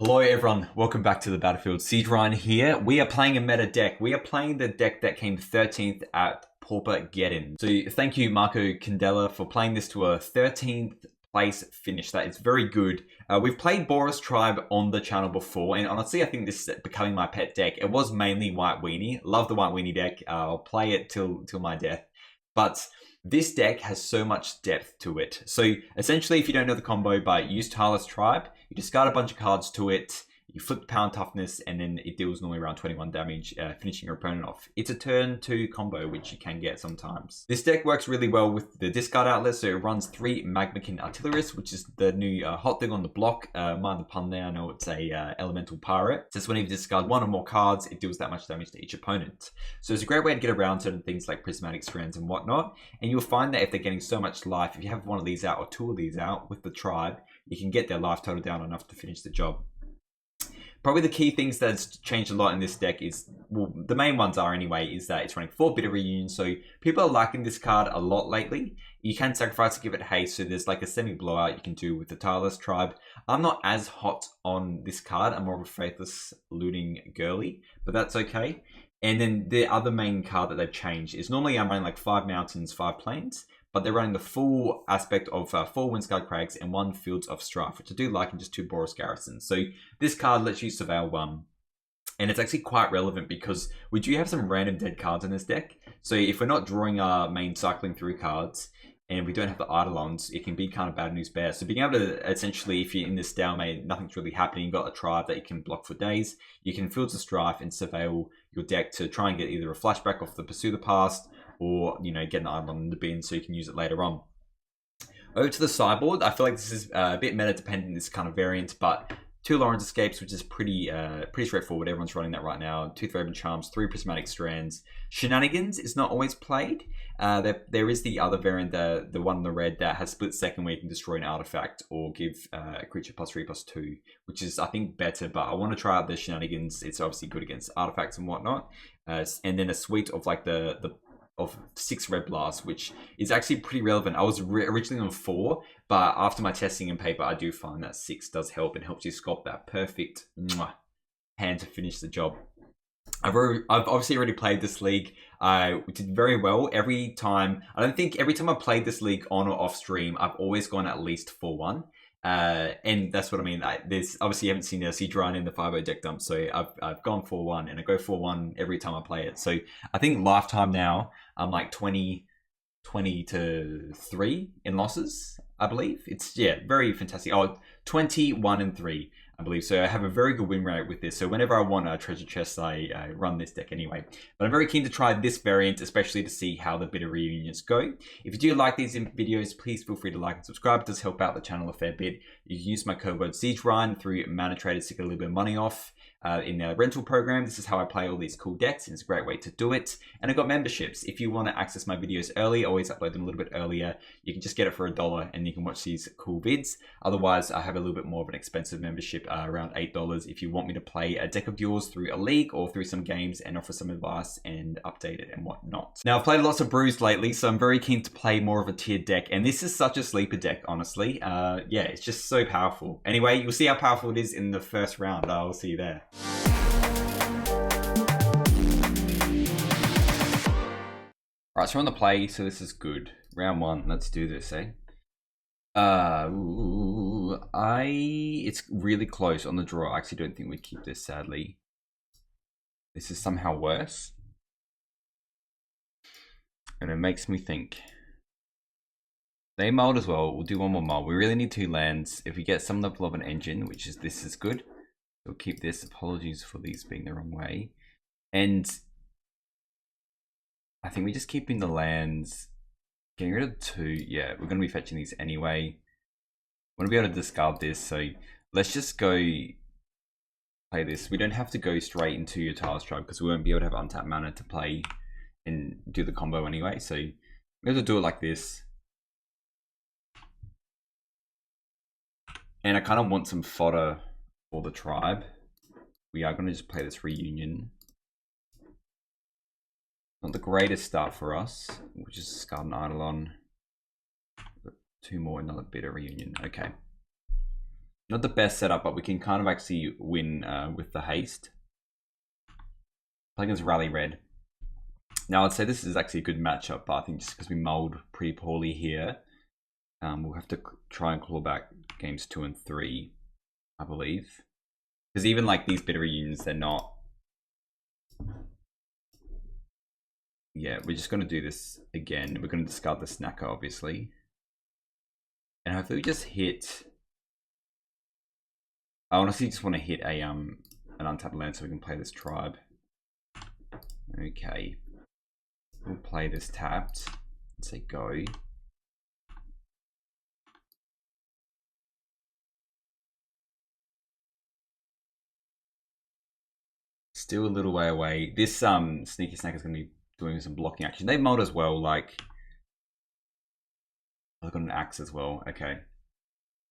Hello everyone, welcome back to the Battlefield. Siege Ryan here. We are playing a meta deck. We are playing the deck that came 13th at Paupergeddon. So thank you Marco Candela for playing this to a 13th place finish. That is very good. We've played Boros Tribe on the channel before, and honestly I think this is becoming my pet deck. It was mainly White Weenie. Love the White Weenie deck. I'll play it till my death. But this deck has so much depth to it. So essentially, if you don't know the combo, but use Boros Tribe, you discard a bunch of cards to it, you flip the power toughness, and then it deals normally around 21 damage, finishing your opponent off. It's a turn 2 combo, which you can get sometimes. This deck works really well with the discard outlet, so it runs 3 Magmakin Artillerists, which is the new hot thing on the block. Mind the pun there, I know it's a elemental pirate. So whenever you discard 1 or more cards, it deals that much damage to each opponent. So it's a great way to get around certain things like prismatic strands and whatnot, and you'll find that if they're getting so much life, if you have one of these out or 2 of these out with the tribe, you can get their life total down enough to finish the job. Probably the key things that's changed a lot in this deck is, well, the main ones are anyway, is that it's running 4 Bitter Reunion, so people are liking this card a lot lately. You can sacrifice to give it haste, so there's like a semi-blowout you can do with the Boros Tribe. I'm not as hot on this card, I'm more of a Faithless Looting girly, but that's okay. And then the other main card that they've changed is normally I'm running like 5 Mountains, 5 Plains, but they're running the full aspect of 4 Windscarred Crags and 1 Fields of Strife, which I do like, and just 2 Boros Garrisons. So this card lets you surveil 1. And it's actually quite relevant because we do have some random dead cards in this deck. So if we're not drawing our main cycling through cards, and we don't have the Eidolons, it can be kind of bad news bear. So being able to essentially, if you're in this stalemate, nothing's really happening, you've got a tribe that you can block for days, you can Fields of Strife and surveil your deck to try and get either a flashback off the Pursue the Past, or, you know, get an Eidolon in the bin so you can use it later on. Over to the sideboard, I feel like this is a bit meta dependent, this kind of variant, but 2 Lawrence Escapes, which is pretty straightforward. Everyone's running that right now. 2 Thraben Charms, 3 Prismatic Strands. Shenanigans is not always played. There is the other variant, the one in the red that has split second, where you can destroy an artifact or give a creature +3/+2, which is, I think, better. But I want to try out the Shenanigans. It's obviously good against artifacts and whatnot. And then a suite of like of 6 Red Blasts, which is actually pretty relevant. I was originally on 4, but after my testing and paper, I do find that 6 does help and helps you sculpt that perfect hand to finish the job. I've obviously already played this league. I did very well every time. I don't think every time I played this league on or off stream, I've always gone at least 4-1. And that's what I mean. There's obviously you haven't seen Siege Ryan in the 5-0 deck dump, so I've gone 4-1, and I go 4-1 every time I play it. So I think lifetime now I'm like 20 to 3 in losses, I believe. It's, yeah, very fantastic. Oh, 21-3, I believe. So I have a very good win rate with this. So whenever I want a treasure chest, I run this deck anyway. But I'm very keen to try this variant, especially to see how the Bitter Reunions go. If you do like these videos, please feel free to like and subscribe. It does help out the channel a fair bit. You can use my code word SiegeRyan through Mana Traders to get a little bit of money off. In the rental program, this is how I play all these cool decks, and it's a great way to do it. And I've got memberships. If you want to access my videos early, I always upload them a little bit earlier. You can just get it for $1 and you can watch these cool vids. Otherwise, I have a little bit more of an expensive membership, around $8, if you want me to play a deck of yours through a league or through some games and offer some advice and update it and whatnot. Now, I've played lots of Bruised lately, so I'm very keen to play more of a tiered deck, and this is such a sleeper deck, honestly. Yeah, it's just so powerful. Anyway, you'll see how powerful it is in the first round. I'll see you there. Alright, so we're on the play, so this is good. Round 1, let's do this, eh? It's really close on the draw. I actually don't think we'd keep this, sadly. This is somehow worse. And it makes me think. They mold as well. We'll do 1 more mold. We really need 2 lands. If we get some level of an engine, which is, this is good. We'll keep this. Apologies for these being the wrong way. And I think we just keep in the lands. Getting rid of 2. Yeah, we're going to be fetching these anyway. I want to be able to discard this, so let's just go play this. We don't have to go straight into your Boros Tribe because we won't be able to have untapped mana to play and do the combo anyway. So we're going to do it like this. And I kind of want some fodder for the tribe. We are going to just play this Reunion. Not the greatest start for us, which is discard an Eidolon. 2 more, another Bitter Reunion. Okay. Not the best setup, but we can kind of actually win with the haste. Playing as Rally Red. Now I'd say this is actually a good matchup, but I think just because we mulled pretty poorly here, we'll have to try and claw back games 2 and 3, I believe. Because even like these bit reunions, they're not. Yeah, we're just going to do this again. We're going to discard the Snacker, obviously. And hopefully we just hit... I honestly just want to hit a an untapped land so we can play this tribe. Okay. We'll play this tapped. Let's say go. Still a little way away. This sneaky snack is going to be doing some blocking action. They mold as well, like... I've got an axe as well. Okay.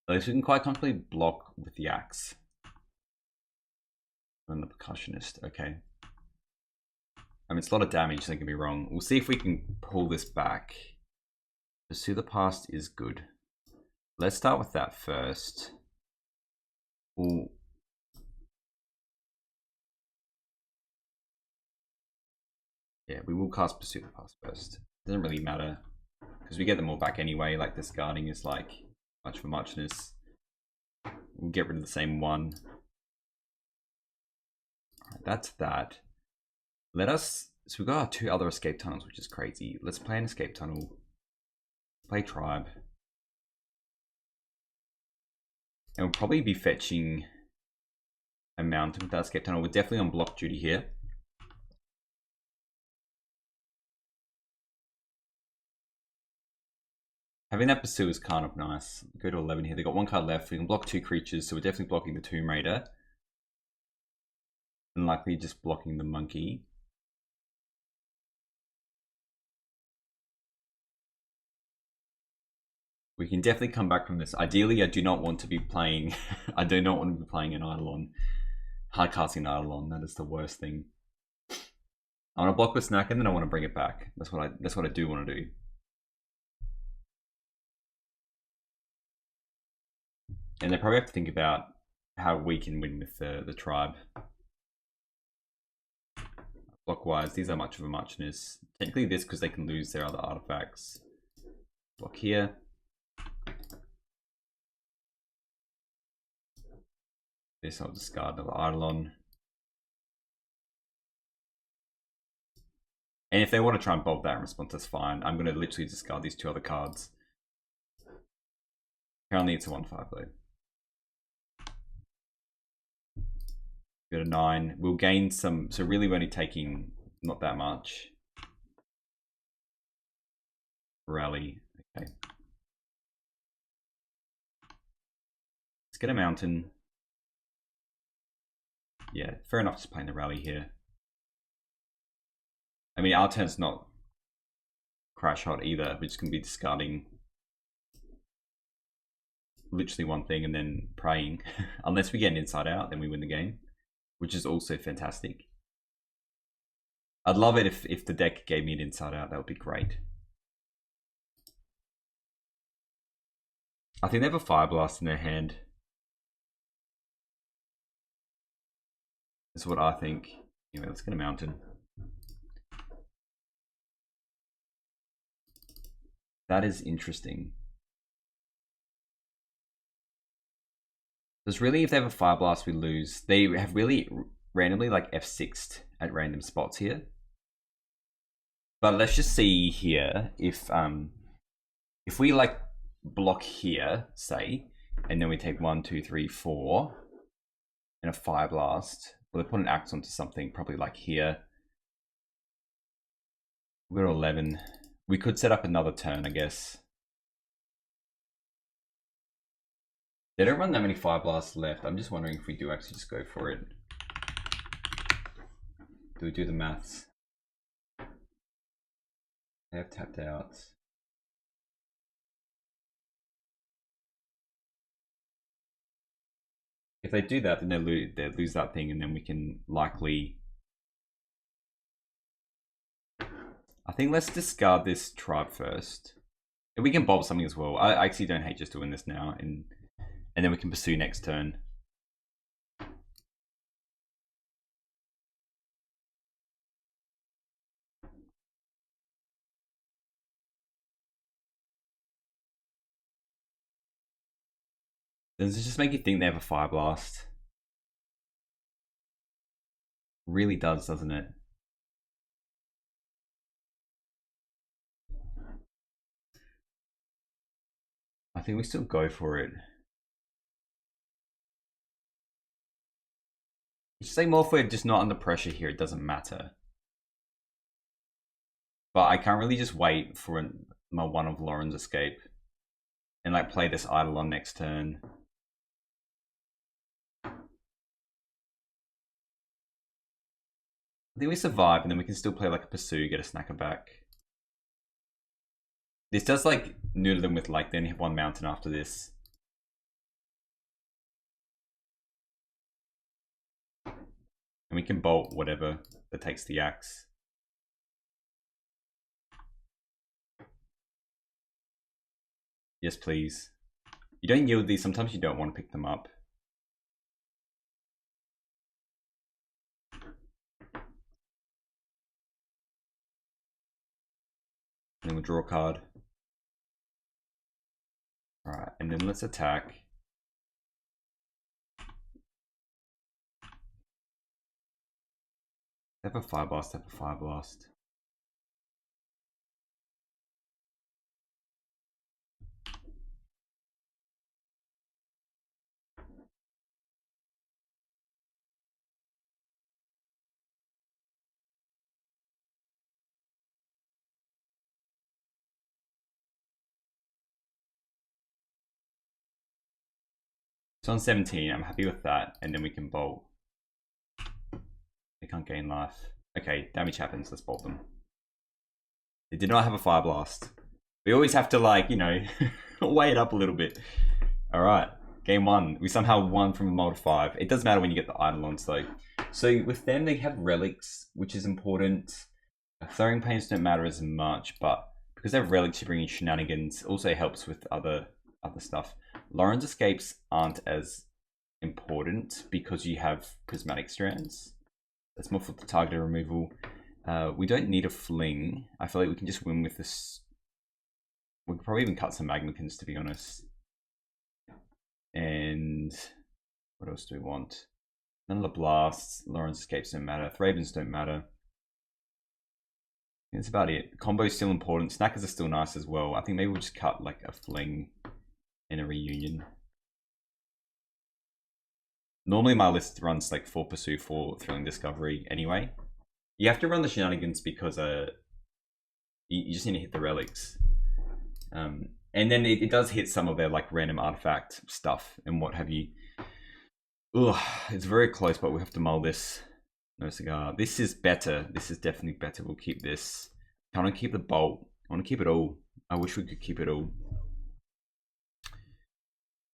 At least we can quite comfortably block with the axe. And the percussionist. Okay. I mean, it's a lot of damage, don't get me wrong. We'll see if we can pull this back. Pursue the past is good. Let's start with that first. We'll... Yeah, we will cast Pursue the Past first. Doesn't really matter. Because we get them all back anyway. Like, discarding is like much for muchness. We'll get rid of the same one. Alright, that's that. Let us... So we've got our 2 other escape tunnels, which is crazy. Let's play an escape tunnel. Play tribe. And we'll probably be fetching a mountain with that escape tunnel. We're definitely on block duty here. Having that pursue is kind of nice. Go to 11 here. They've got 1 card left. We can block 2 creatures, so we're definitely blocking the Tomb Raider. And likely just blocking the monkey. We can definitely come back from this. Ideally, I do not want to be playing... I do not want to be playing an Eidolon. Hardcasting an Eidolon. That is the worst thing. I want to block the snack and then I want to bring it back. That's what I do want to do. And they probably have to think about how we can win with the tribe. Blockwise, these are much of a muchness. Technically this because they can lose their other artifacts. Block here. This I'll discard another Eidolon. And if they want to try and bolt that in response, that's fine. I'm going to literally discard these 2 other cards. Currently it's a 1/5 though. Go to 9. We'll gain some, so really we're only taking not that much. Rally, okay. Let's get a mountain. Yeah, fair enough just playing the rally here. I mean, our turn's not crash hot either. We're just going to be discarding literally 1 thing and then praying. Unless we get an inside out, then we win the game. Which is also fantastic. I'd love it if the deck gave me an inside out. That would be great. I think they have a Fire Blast in their hand. That's what I think. Anyway, let's get a mountain. That is interesting. Because really, if they have a Fire Blast, we lose. They have really randomly like F6'd at random spots here. But let's just see here if we like block here, say, and then we take 1, 2, 3, 4, and a Fire Blast. Well, they put an axe onto something, probably like here. We're at 11. We could set up another turn, I guess. They don't run that many Fire Blasts left. I'm just wondering if we do actually just go for it. Do we do the maths? They have tapped out. If they do that, then they lose that thing, and then we can likely... I think let's discard this tribe first. And we can bob something as well. I actually don't hate just doing this now. And And then we can pursue next turn. Does it just make you think they have a Fire Blast? Really does, doesn't it? I think we still go for it. You say more if we're just not under pressure here, it doesn't matter. But I can't really just wait for my one of Lauren's escape and like play this Eidolon next turn. I think we survive and then we can still play like a Pursue, get a Snacker back. This does like neuter them with like, then you have one mountain after this. And we can bolt whatever that takes the axe. Yes, please. You don't yield these, sometimes you don't want to pick them up. And then we'll draw a card. Alright, and then let's attack. Have a Fire Blast, have a Fire Blast. So on 17, I'm happy with that, and then we can bolt. They can't gain life. Okay, damage happens, let's bolt them. They did not have a Fire Blast. We always have to like, you know, weigh it up a little bit. Alright, game 1. We somehow won from a mold of 5. It doesn't matter when you get the Eidolons though. So with them, they have relics, which is important. Throwing pains don't matter as much, but because they have relics, you bring in shenanigans. Also helps with other stuff. Lauren's escapes aren't as important because you have prismatic strands. That's more for the targeted removal. We don't need a fling. I feel like we can just win with this. We could probably even cut some magmacans, to be honest. And what else do we want? None of the blasts. Lauren's escapes don't matter. Thrabens don't matter. That's about it. Combo's still important. Snackers are still nice as well. I think maybe we'll just cut like a fling and a reunion. Normally my list runs like 4 Pursue, 4 Thrilling Discovery anyway. You have to run the shenanigans because you just need to hit the relics. And then it does hit some of their like random artifact stuff and what have you. Ugh, it's very close, but we have to mull this. No cigar. This is better. This is definitely better. We'll keep this. I want to keep the bolt. I want to keep it all. I wish we could keep it all.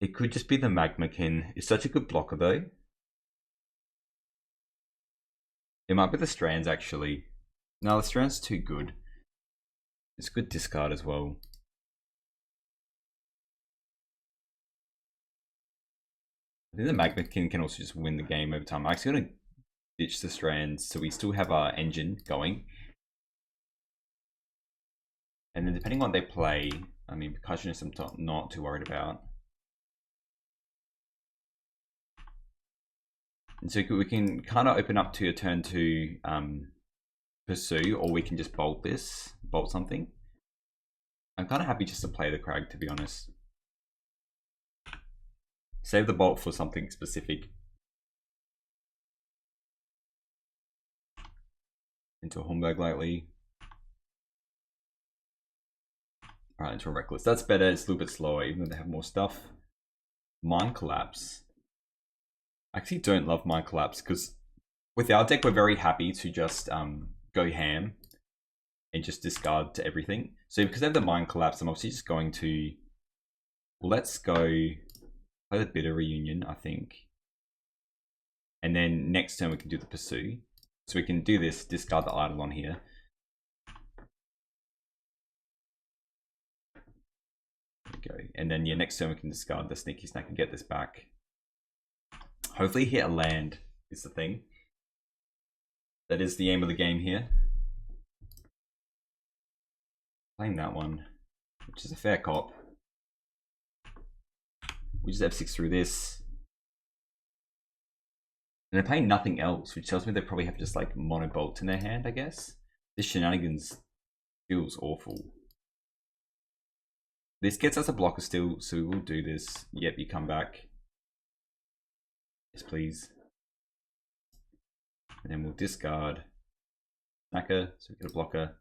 It could just be the Magmakin. It's such a good blocker though. It might be the Strands actually. No, the Strand's too good. It's good discard as well. I think the Magmakin can also just win the game over time. I'm actually going to ditch the Strands so we still have our engine going. And then depending on what they play, I mean, Percussionist I'm not too worried about. And so we can kind of open up to a turn 2 Pursue, or we can just bolt this, bolt something. I'm kind of happy just to play the Crag, to be honest. Save the bolt for something specific. Into a Homburg lightly. Alright, into a Reckless. That's better, it's a little bit slower, even though they have more stuff. Mind Collapse. I actually don't love Mind Collapse because with our deck we're very happy to just go ham and just discard to everything. So because they have the Mind Collapse, I'm obviously just going to, let's go play the Bitter Reunion, I think. And then next turn we can do the Pursue. So we can do this, discard the Eidolon here. go. And then next turn we can discard the Sneaky Snack and get this back. Hopefully hit a land is the thing. That is the aim of the game here. Playing that one, which is a fair cop. We just F6 through this. And they're playing nothing else, which tells me they probably have just like mono bolts in their hand, I guess. This shenanigans feels awful. This gets us a blocker still, so we will do this. Yep, you come back. Yes, please. And then we'll discard Snacker, so we get a blocker.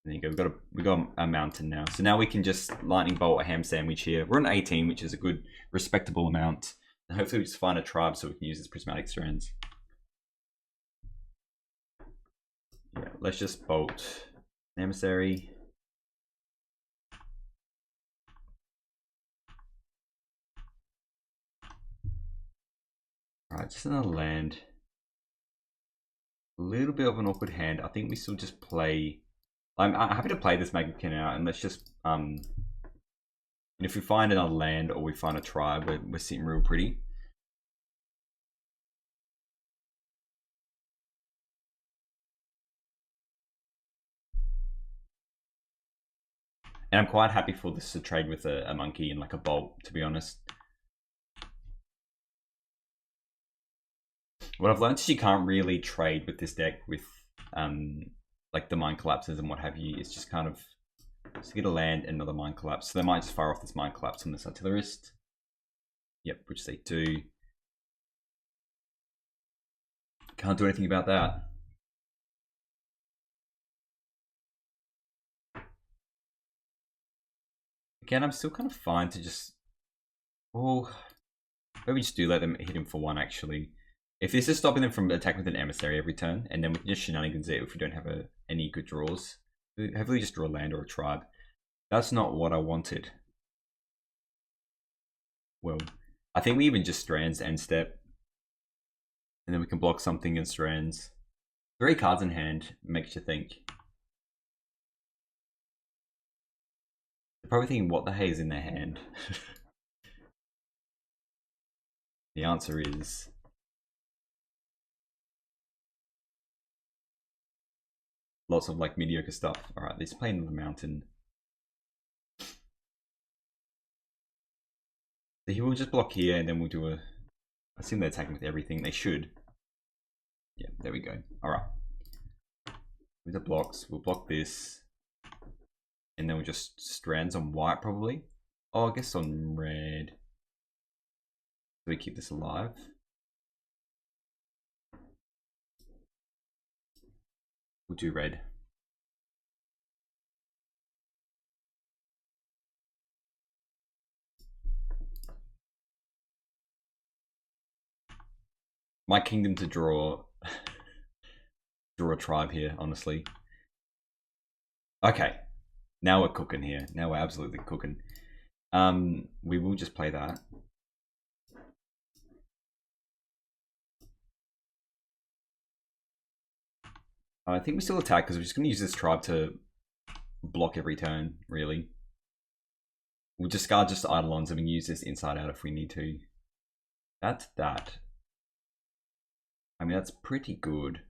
There you go. We got a mountain now. So now we can just lightning bolt a ham sandwich here. We're on 18, which is a good, respectable amount. And hopefully we just find a tribe so we can use this prismatic strands. Yeah, let's just bolt an emissary. Alright, just another land. A little bit of an awkward hand. I think we still just play. I'm happy to play this Magnican out, and let's just if we find another land or we find a tribe, we're sitting real pretty. And I'm quite happy for this to trade with a monkey and like a bolt, to be honest. What I've learned is you can't really trade with this deck with like the Mind Collapses and what have you. It's just kind of just get a land and another Mind Collapse. So they might just fire off this Mind Collapse on this artillerist. Yep, which they do. Can't do anything about that. Again, I'm still kind of fine to just... Oh, maybe just do let them hit him for one, actually. If this is stopping them from attacking with an emissary every turn, and then we can just shenanigans it if we don't have any good draws. Hopefully just draw a land or a tribe. That's not what I wanted. Well, I think we even just strands end step. And then we can block something in strands. 3 cards in hand makes you think. They're probably thinking, what the hey is in their hand? The answer is... lots of like mediocre stuff. Alright, they're playing on the mountain. So he will just block here and then we'll do a... I assume they're attacking with everything. They should. Yeah, there we go. Alright. With the blocks, we'll block this. And then we'll just strands on white probably. Oh, I guess on red. So we keep this alive. We'll do red. My kingdom to draw a tribe here, honestly. Okay. Now we're cooking here. Now we're absolutely cooking. We will just play that. I think we still attack because we're just going to use this tribe to block every turn, really. We'll discard just Eidolons and we can use this inside out if we need to. That's that. I mean, that's pretty good.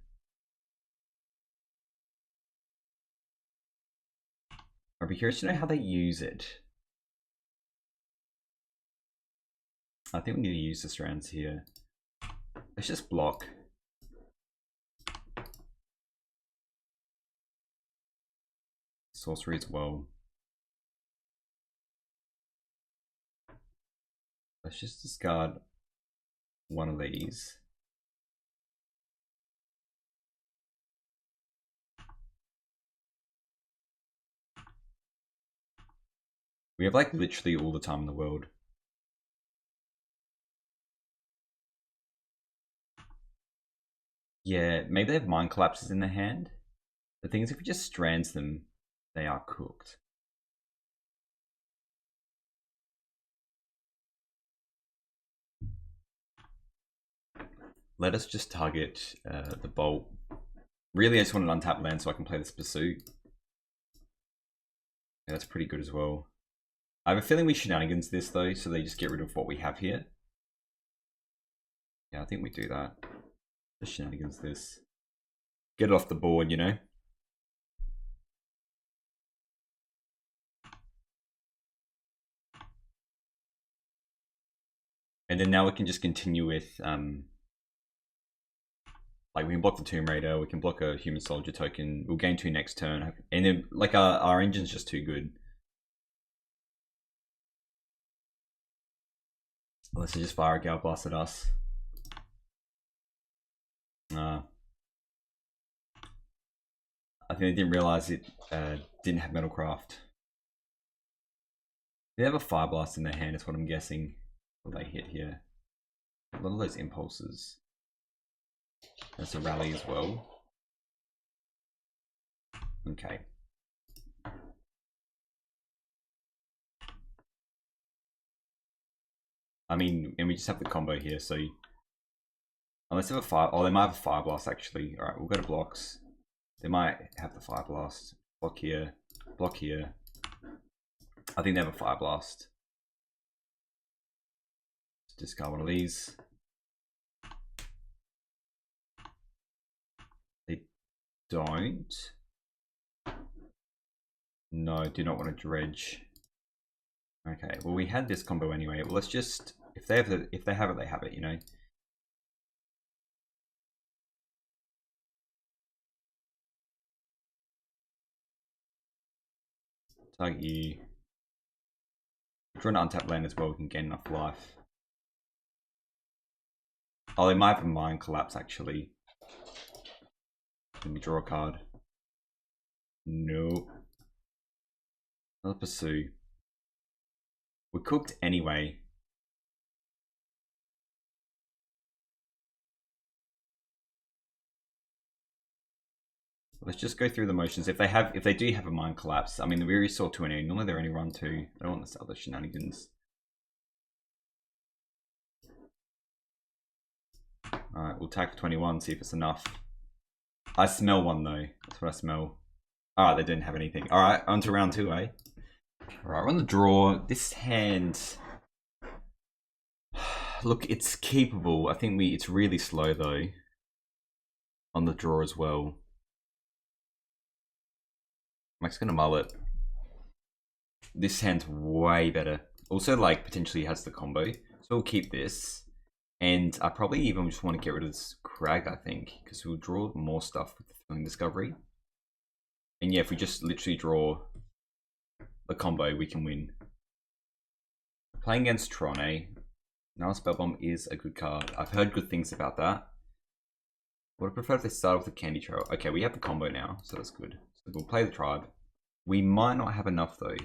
I'd be curious to know how they use it. I think we need to use the strands here. Let's just block. Sorcery as well. Let's just discard one of these. We have like literally all the time in the world. Yeah, maybe they have Mind Collapses in their hand. The thing is, if we just strands them, they are cooked. Let us just target the bolt. Really, I just want an untapped land so I can play this Pursuit. Yeah, that's pretty good as well. I have a feeling we shenanigans this though, so they just get rid of what we have here. Yeah, I think we do that. The shenanigans this. Get it off the board, you know? And then now we can just continue with, like we can block the Tomb Raider, we can block a Human Soldier token, we'll gain 2 next turn, and then like our engine's just too good. Unless they just fire a Gale Blast at us. I think they didn't realize it didn't have Metalcraft. They have a Fire Blast in their hand, is what I'm guessing. What they hit here. A lot of those impulses. That's a rally as well. Okay. I mean, and we just have the combo here, so unless they have a fire, oh, they might have a Fire Blast actually. All right, we'll go to blocks. They might have the Fire Blast. Block here, block here. I think they have a Fire Blast. Let's discard one of these. They don't. No, do not want to dredge. Okay, well we had this combo anyway. Well, let's just if they have it, they have it, you know. Target you. Draw an untapped land as well, we can gain enough life. Oh, they might have a Mind Collapse actually. Let me draw a card. Nope. Another Pursue. We're cooked anyway. Let's just go through the motions. If they do have a Mind Collapse, I mean, we already saw 2 and normally they're only run 2. I don't want this other shenanigans. Alright, we'll tag for 21, see if it's enough. I smell one though. That's what I smell. Alright, they didn't have anything. Alright, on to round 2, eh? Alright, we're on the draw. This hand... Look, it's keepable. I think it's really slow though. On the draw as well. I'm just gonna mull it. This hand's way better. Also, like, potentially has the combo. So we'll keep this. And I probably even just want to get rid of this Crag, I think. Because we'll draw more stuff with the Feeling Discovery. And yeah, if we just literally draw the combo, we can win. Playing against Tron, eh? Now Spellbomb is a good card. I've heard good things about that. Would I prefer if they started with a Candy Trail? Okay, we have the combo now, so that's good. So we'll play the Tribe. We might not have enough though.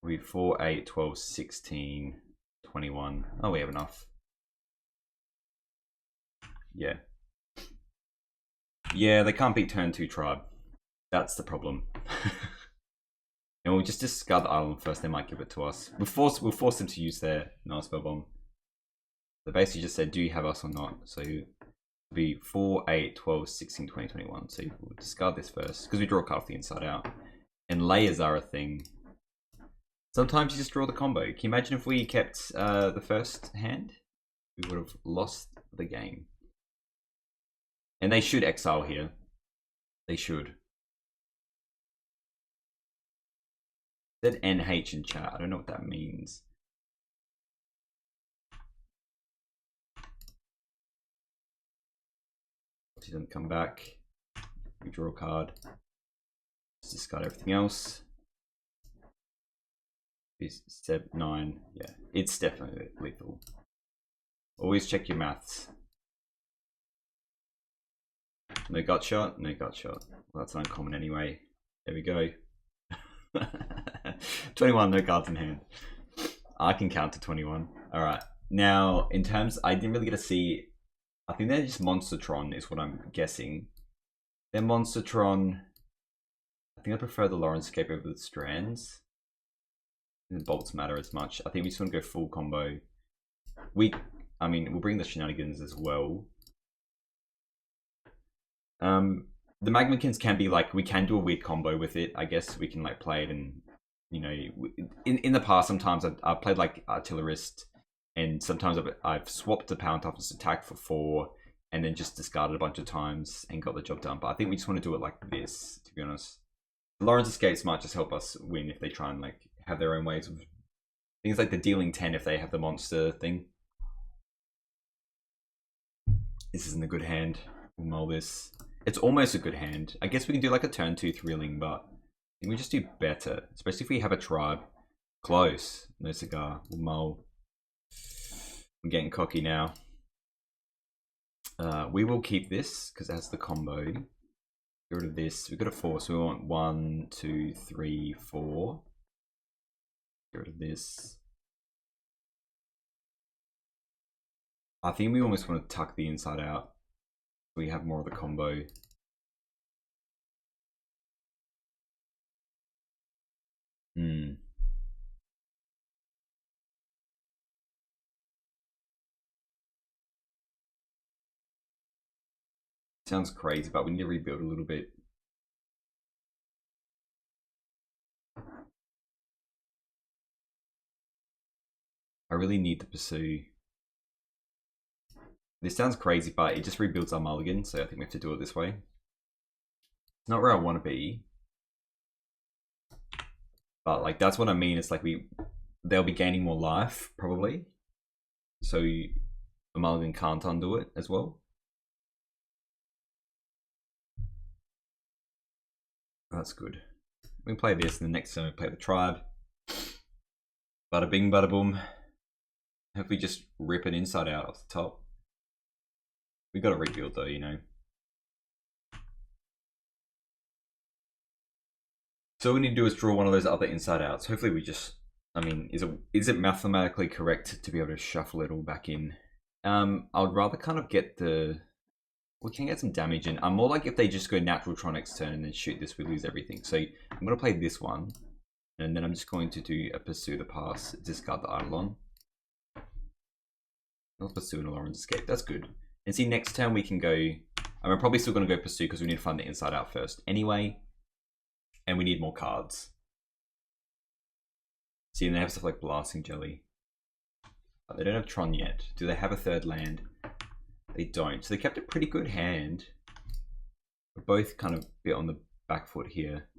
We 4, 8, 12, 16, 21. Oh, we have enough. Yeah. Yeah, they can't beat turn 2 Tribe. That's the problem. And we'll just discard the island first, they might give it to us. We'll force them to use their Night Spellbomb. They basically just said, do you have us or not? So it'll be 4, 8, 12, 16, 20, 21. So we'll discard this first, because we draw a card off the inside out. And layers are a thing. Sometimes you just draw the combo. Can you imagine if we kept the first hand? We would have lost the game. And they should exile here. They should. Said NH in chat. I don't know what that means. He doesn't come back. We draw a card. Let's discard everything else. Step 9. Yeah, it's definitely lethal. Always check your maths. No gut shot, no gut shot. Well, that's uncommon anyway. There we go. 21, no cards in hand. I can count to 21. Alright. Now, in terms, I didn't really get to see. I think they're just Monster Tron, is what I'm guessing. They're Monster Tron. I think I prefer the Lawrence-scape over the Strands. The bolts matter as much. I think we just want to go full combo. I mean, we'll bring the shenanigans as well. the Magmakins can be like, we can do a weird combo with it. I guess we can like play it, and you know, in the past sometimes I've played like Artillerist, and sometimes I've swapped the Power and Toughness attack for 4, and then just discarded a bunch of times and got the job done. But I think we just want to do it like this, to be honest. Lawrence Escapes might just help us win if they try and like have their own ways of things, like the dealing 10 if they have the monster thing. This isn't a good hand. We'll mull this. It's almost a good hand. I guess we can do like a turn 2 thrilling, but I think we just do better, especially if we have a tribe. Close. No cigar. We'll mull. I'm getting cocky now. We will keep this because it has the combo. Get rid of this. We've got a 4, so we want 1, 2, 3, 4. Get rid of this. I think we almost want to tuck the inside out. We have more of the combo. Sounds crazy, but we need to rebuild a little bit. I really need to pursue. This sounds crazy, but it just rebuilds our mulligan, so I think we have to do it this way. It's not where I want to be. But like that's what I mean, it's like they'll be gaining more life, probably. So the mulligan can't undo it as well. That's good. We can play this, and the next time we play the tribe. Bada bing, bada boom. If we just rip it inside out off the top. We got to rebuild though, you know. So what we need to do is draw one of those other inside outs. Hopefully we just, I mean, is it mathematically correct to be able to shuffle it all back in? I would rather kind of get we can get some damage in. I'm more like if they just go natural Tron next turn and then shoot this, we lose everything. So I'm going to play this one. And then I'm just going to do a Pursue the Pass, discard the Eidolon. I'll Pursue an Lawrence Escape. That's good. And see, next turn we can go... I'm probably still going to go Pursue because we need to find the inside out first anyway. And we need more cards. See, and they have stuff like Blasting Jelly. But they don't have Tron yet. Do they have a third land? They don't. So they kept a pretty good hand. We're both kind of a bit on the back foot here.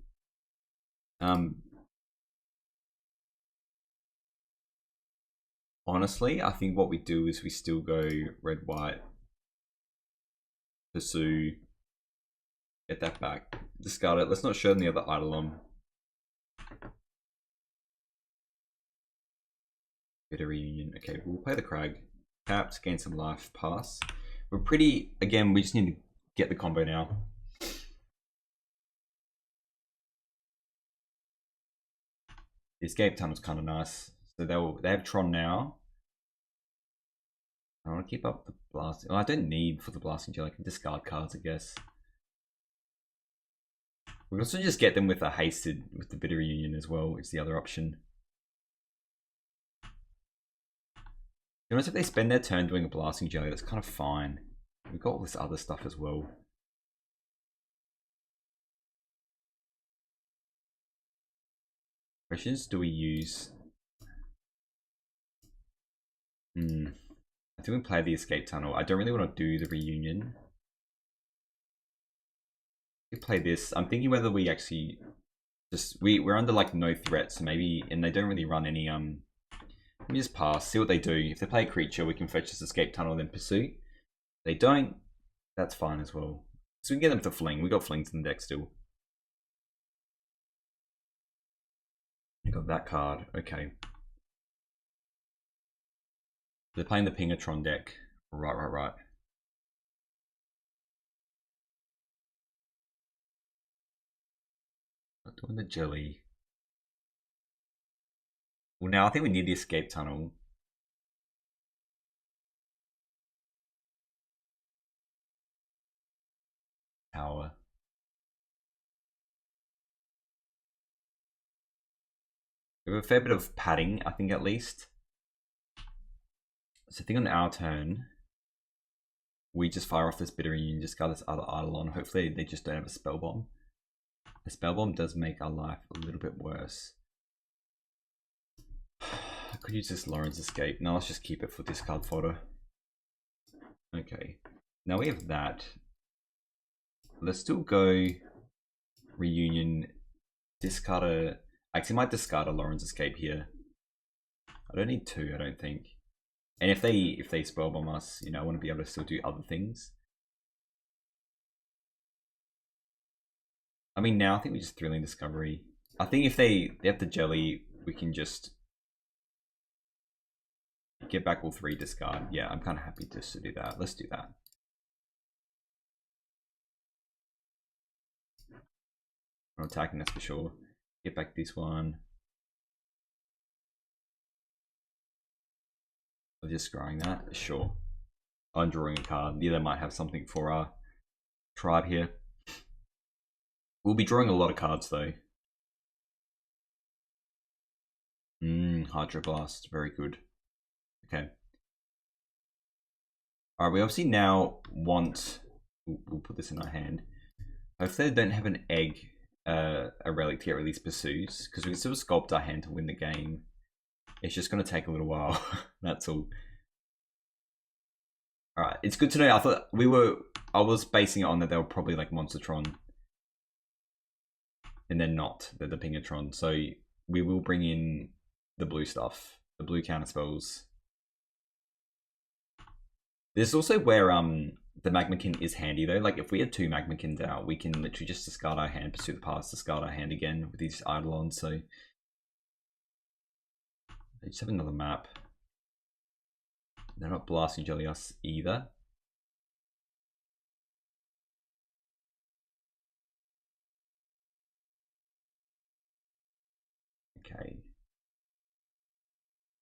Honestly, I think what we do is we still go red, white, Pursue, get that back, discard it. Let's not show them the other Eidolon. Get a reunion. Okay, we'll play the Crag. Caps, gain some life, pass. We're pretty, again, we just need to get the combo now. The escape tunnel's kind of nice. So they have Tron now. I want to keep up the blasting. Well, I don't need for the blasting gel. I can discard cards, I guess. We can also just get them with a hasted with the Bitter Reunion as well. Is the other option. You notice if they spend their turn doing a blasting jelly, that's kind of fine. We've got all this other stuff as well. Questions do we use? I think we play the escape tunnel. I don't really want to do the reunion. We play this. I'm thinking whether we actually just we're under like no threat, so maybe, and they don't really run any let me just pass, see what they do. If they play a creature, we can fetch this escape tunnel, then pursue. If they don't, that's fine as well. So we can get them to fling. We got flings in the deck still. We got that card. Okay. They're playing the Pingatron deck. Right. Not doing the jelly. Well, now I think we need the escape tunnel. Power. We have a fair bit of padding, I think, at least. So I think on our turn, we just fire off this Bitter Reunion, discard this other Eidolon. Hopefully they just don't have a Spell Bomb. The Spell Bomb does make our life a little bit worse. I could use this Lauren's Escape. No, let's just keep it for discard fodder. Okay, now we have that. Let's still go Reunion, discard a... Actually, I might discard a Lauren's Escape here. I don't need two, I don't think. And if they spellbomb us, you know, I want to be able to still do other things. I mean, now I think we just Thrilling Discovery. I think if they have the Jelly, we can just get back all three, discard. Yeah, I'm kind of happy just to do that. Let's do that. I'm attacking, that's for sure. Get back this one. I'm just scrying that, sure. I'm drawing a card. Yeah, they might have something for our tribe here. We'll be drawing a lot of cards though. Hydroblast, very good. Okay. Alright, we obviously now want... We'll put this in our hand. Hopefully they don't have an egg, a relic to get released Pursues, because we can still sculpt our hand to win the game. It's just going to take a little while. That's all. Alright, it's good to know. I was basing it on that they were probably like Monster Tron. And they're not. They're the Pingatron. So we will bring in the blue stuff. The blue counter spells. This is also where the Magmakin is handy though. Like if we had two Magmakins out, we can literally just discard our hand, pursue the past, discard our hand again with these Eidolons. So they just have another map. They're not blasting Jelly us either. Okay.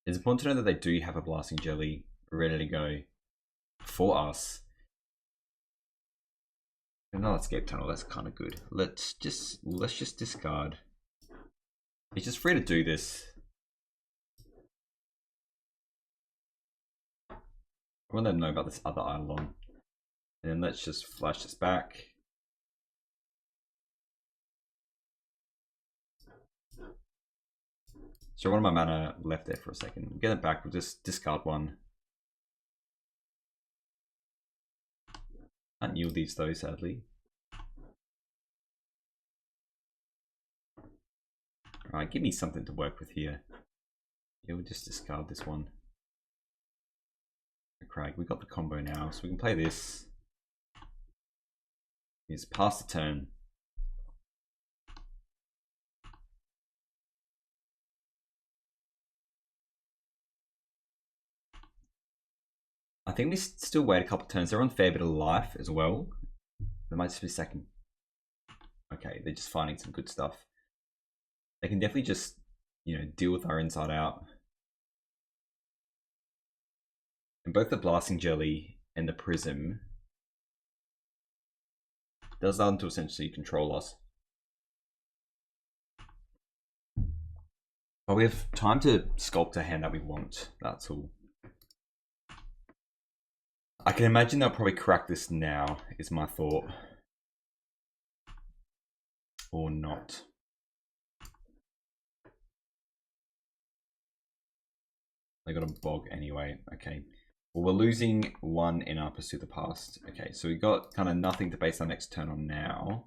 It's important to know that they do have a blasting Jelly ready to go for us. Another escape tunnel, that's kind of good. Let's just discard. It's just free to do this. I want them to know about this other Eidolon. And then let's just flash this back. So one of my mana left there for a second. We'll get it back, we'll just discard one. Can't yield these though, sadly. Alright, give me something to work with here. Yeah, we'll just discard this one. Craig, we got the combo now, so we can play this. Is pass the turn. I think we still wait a couple turns. They're on a fair bit of life as well. They might just be second. Okay, they're just finding some good stuff. They can definitely just, you know, deal with our inside out. And both the Blasting Jelly and the Prism does allow them to essentially control us. But we have time to sculpt a hand that we want, that's all. I can imagine they'll probably crack this now, is my thought. Or not. They got a bog anyway, okay. Well, we're losing one in our Pursue the Past. Okay, so we got kind of nothing to base our next turn on now.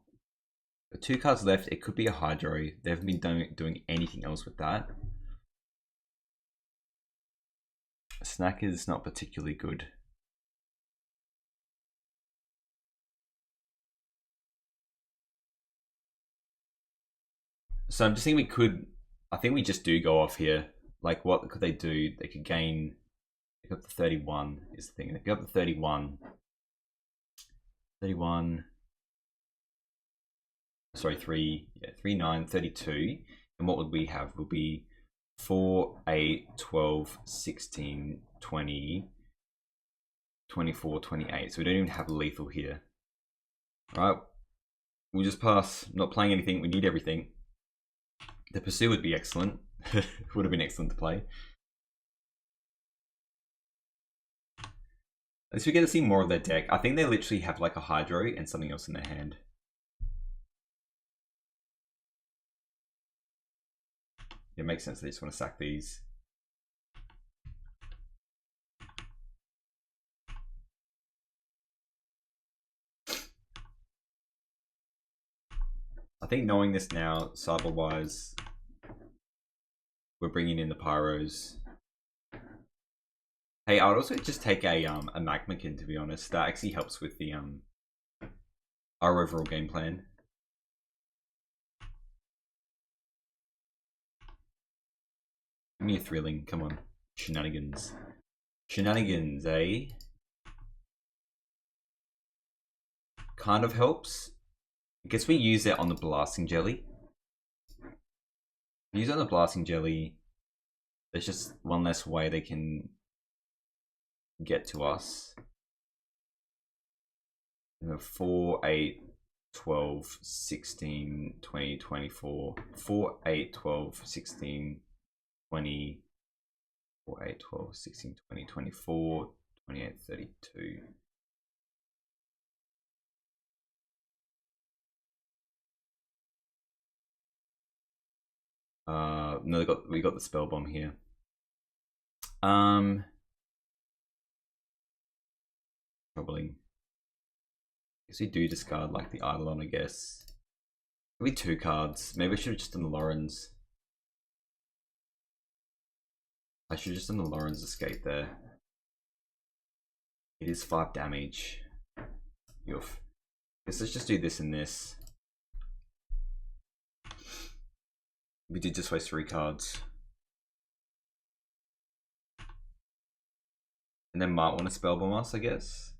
The two cards left, it could be a Hydro. They haven't been doing anything else with that. Snack is not particularly good. So I'm just thinking we could, I think we just do go off here. Like what could they do? They could gain, they got the 31 is the thing. They got the 31. 31. Sorry, 3, 9, 32. And what would we have? Would be 4, 8, 12, 16, 20, 24, 28. So we don't even have lethal here. Alright. We'll just pass. Not playing anything. We need everything. The Pursue would be excellent. Would have been excellent to play. At least we get to see more of their deck. I think they literally have like a Hydro and something else in their hand. It makes sense they just want to sack these. I think knowing this now, cyber-wise, we're bringing in the Pyros. Hey, I would also just take a Magmakin, to be honest. That actually helps with the our overall game plan. Give me a thrilling, come on. Shenanigans. Shenanigans, eh? Kind of helps. I guess we use it on the Blasting Jelly. Use it on the Blasting Jelly. There's just one less way they can get to us. 4, 8, 12, 16, 20, 24. 4, 8, 12, 16, 20. 4, 8, 12, 16, 20, 24, 28, 32. No, we got the spell bomb here. Troubling. Guess we do discard like the Eidolon, I guess. Maybe 2 cards. Maybe I should have just done the Lorenz. I should have just done the Lorenz escape there. It is 5 damage. Yuff. Guess let's just do this and this. We did just waste 3 cards. And then might want to spellbomb us, I guess.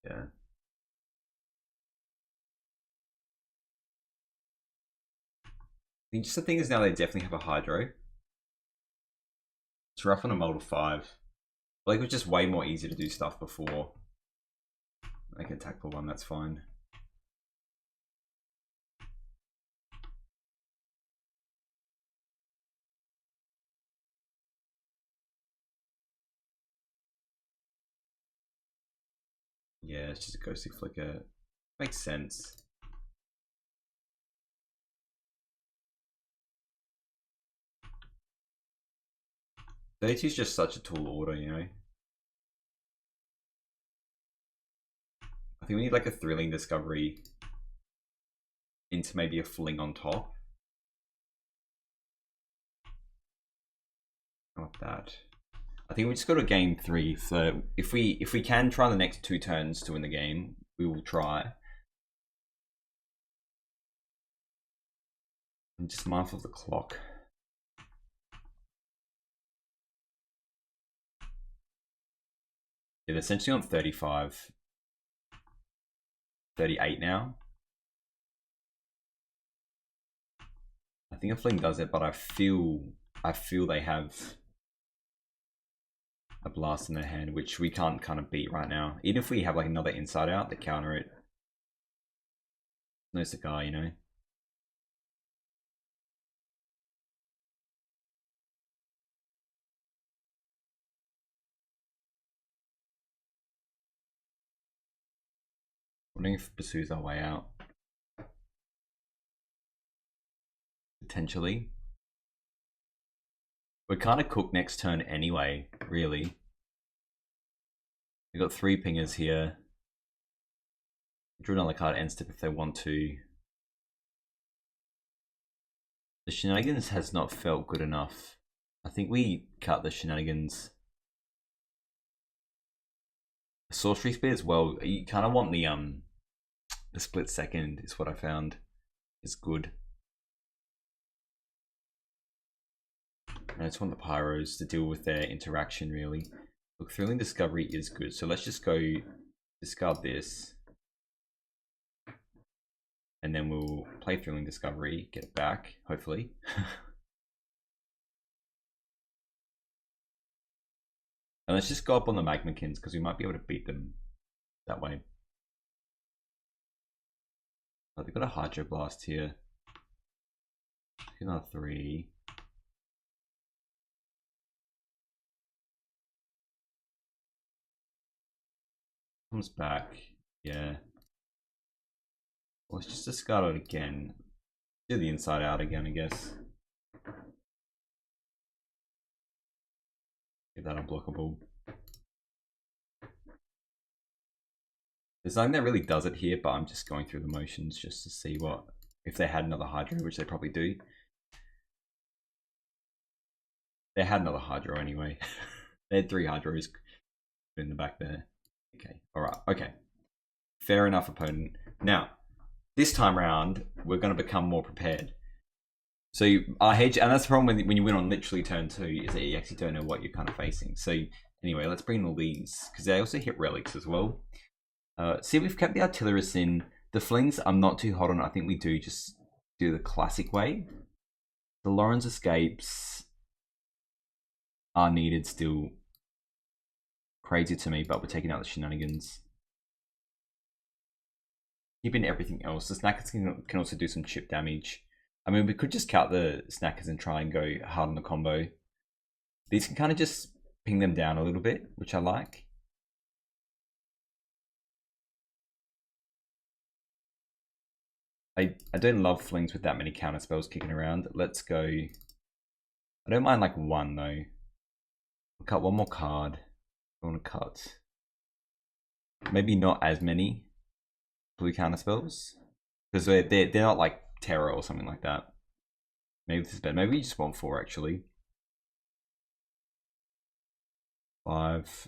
Yeah. I think just the thing is now they definitely have a Hydro. It's rough on a mold of 5. Like it was just way more easy to do stuff before. I can attack for 1, that's fine. Yeah, it's just a ghostly flicker. Makes sense. $32 is just such a tall order, you know? I think we need like a thrilling discovery into maybe a fling on top. Not that. I think we just go to game 3. So if we can try the next 2 turns to win the game, we will try. I'm just mindful of the clock. Yeah, they're essentially on 35. 38 now. I think a fling does it, but I feel they have a blast in their hand, which we can't kind of beat right now. Even if we have like another inside out to counter it. No cigar, you know. Wondering if pursues our way out. Potentially. We're kind of cooked next turn anyway, really. We've got 3 pingers here. Draw another card end step if they want to. The shenanigans has not felt good enough. I think we cut the shenanigans. Sorcery Spear as well. You kind of want the split second is what I found is good. And I just want the Pyros to deal with their interaction really. Look, Thrilling Discovery is good. So let's just go discard this. And then we'll play Thrilling Discovery, get it back, hopefully. And let's just go up on the Magmakins because we might be able to beat them that way. Oh, they've got a Hydro Blast here. Another 3. Comes back. Yeah. Let's just discard it again. Do the inside out again, I guess. Get that unblockable. There's nothing that really does it here, but I'm just going through the motions just to see what, if they had another Hydro, which they probably do. They had another Hydro anyway. They had 3 Hydros in the back there. Okay, alright, okay. Fair enough, opponent. Now, this time around, we're going to become more prepared. So our hedge, and that's the problem when you win on literally turn 2, is that you actually don't know what you're kind of facing. So anyway, let's bring all these, because they also hit relics as well. See, we've kept the artillerists in. The flings, I'm not too hot on. I think we do just do the classic way. The Lawrence escapes are needed still. Crazy to me, but we're taking out the shenanigans. Keeping everything else. The snackers can also do some chip damage. I mean, we could just count the snackers and try and go hard on the combo. These can kind of just ping them down a little bit, which I like. I don't love flings with that many counter spells kicking around. Let's go. I don't mind like 1 though. I'll cut 1 more card. I want to cut. Maybe not as many blue counter spells, because they're not like terror or something like that. Maybe this is better. Maybe we just want 4 actually. 5.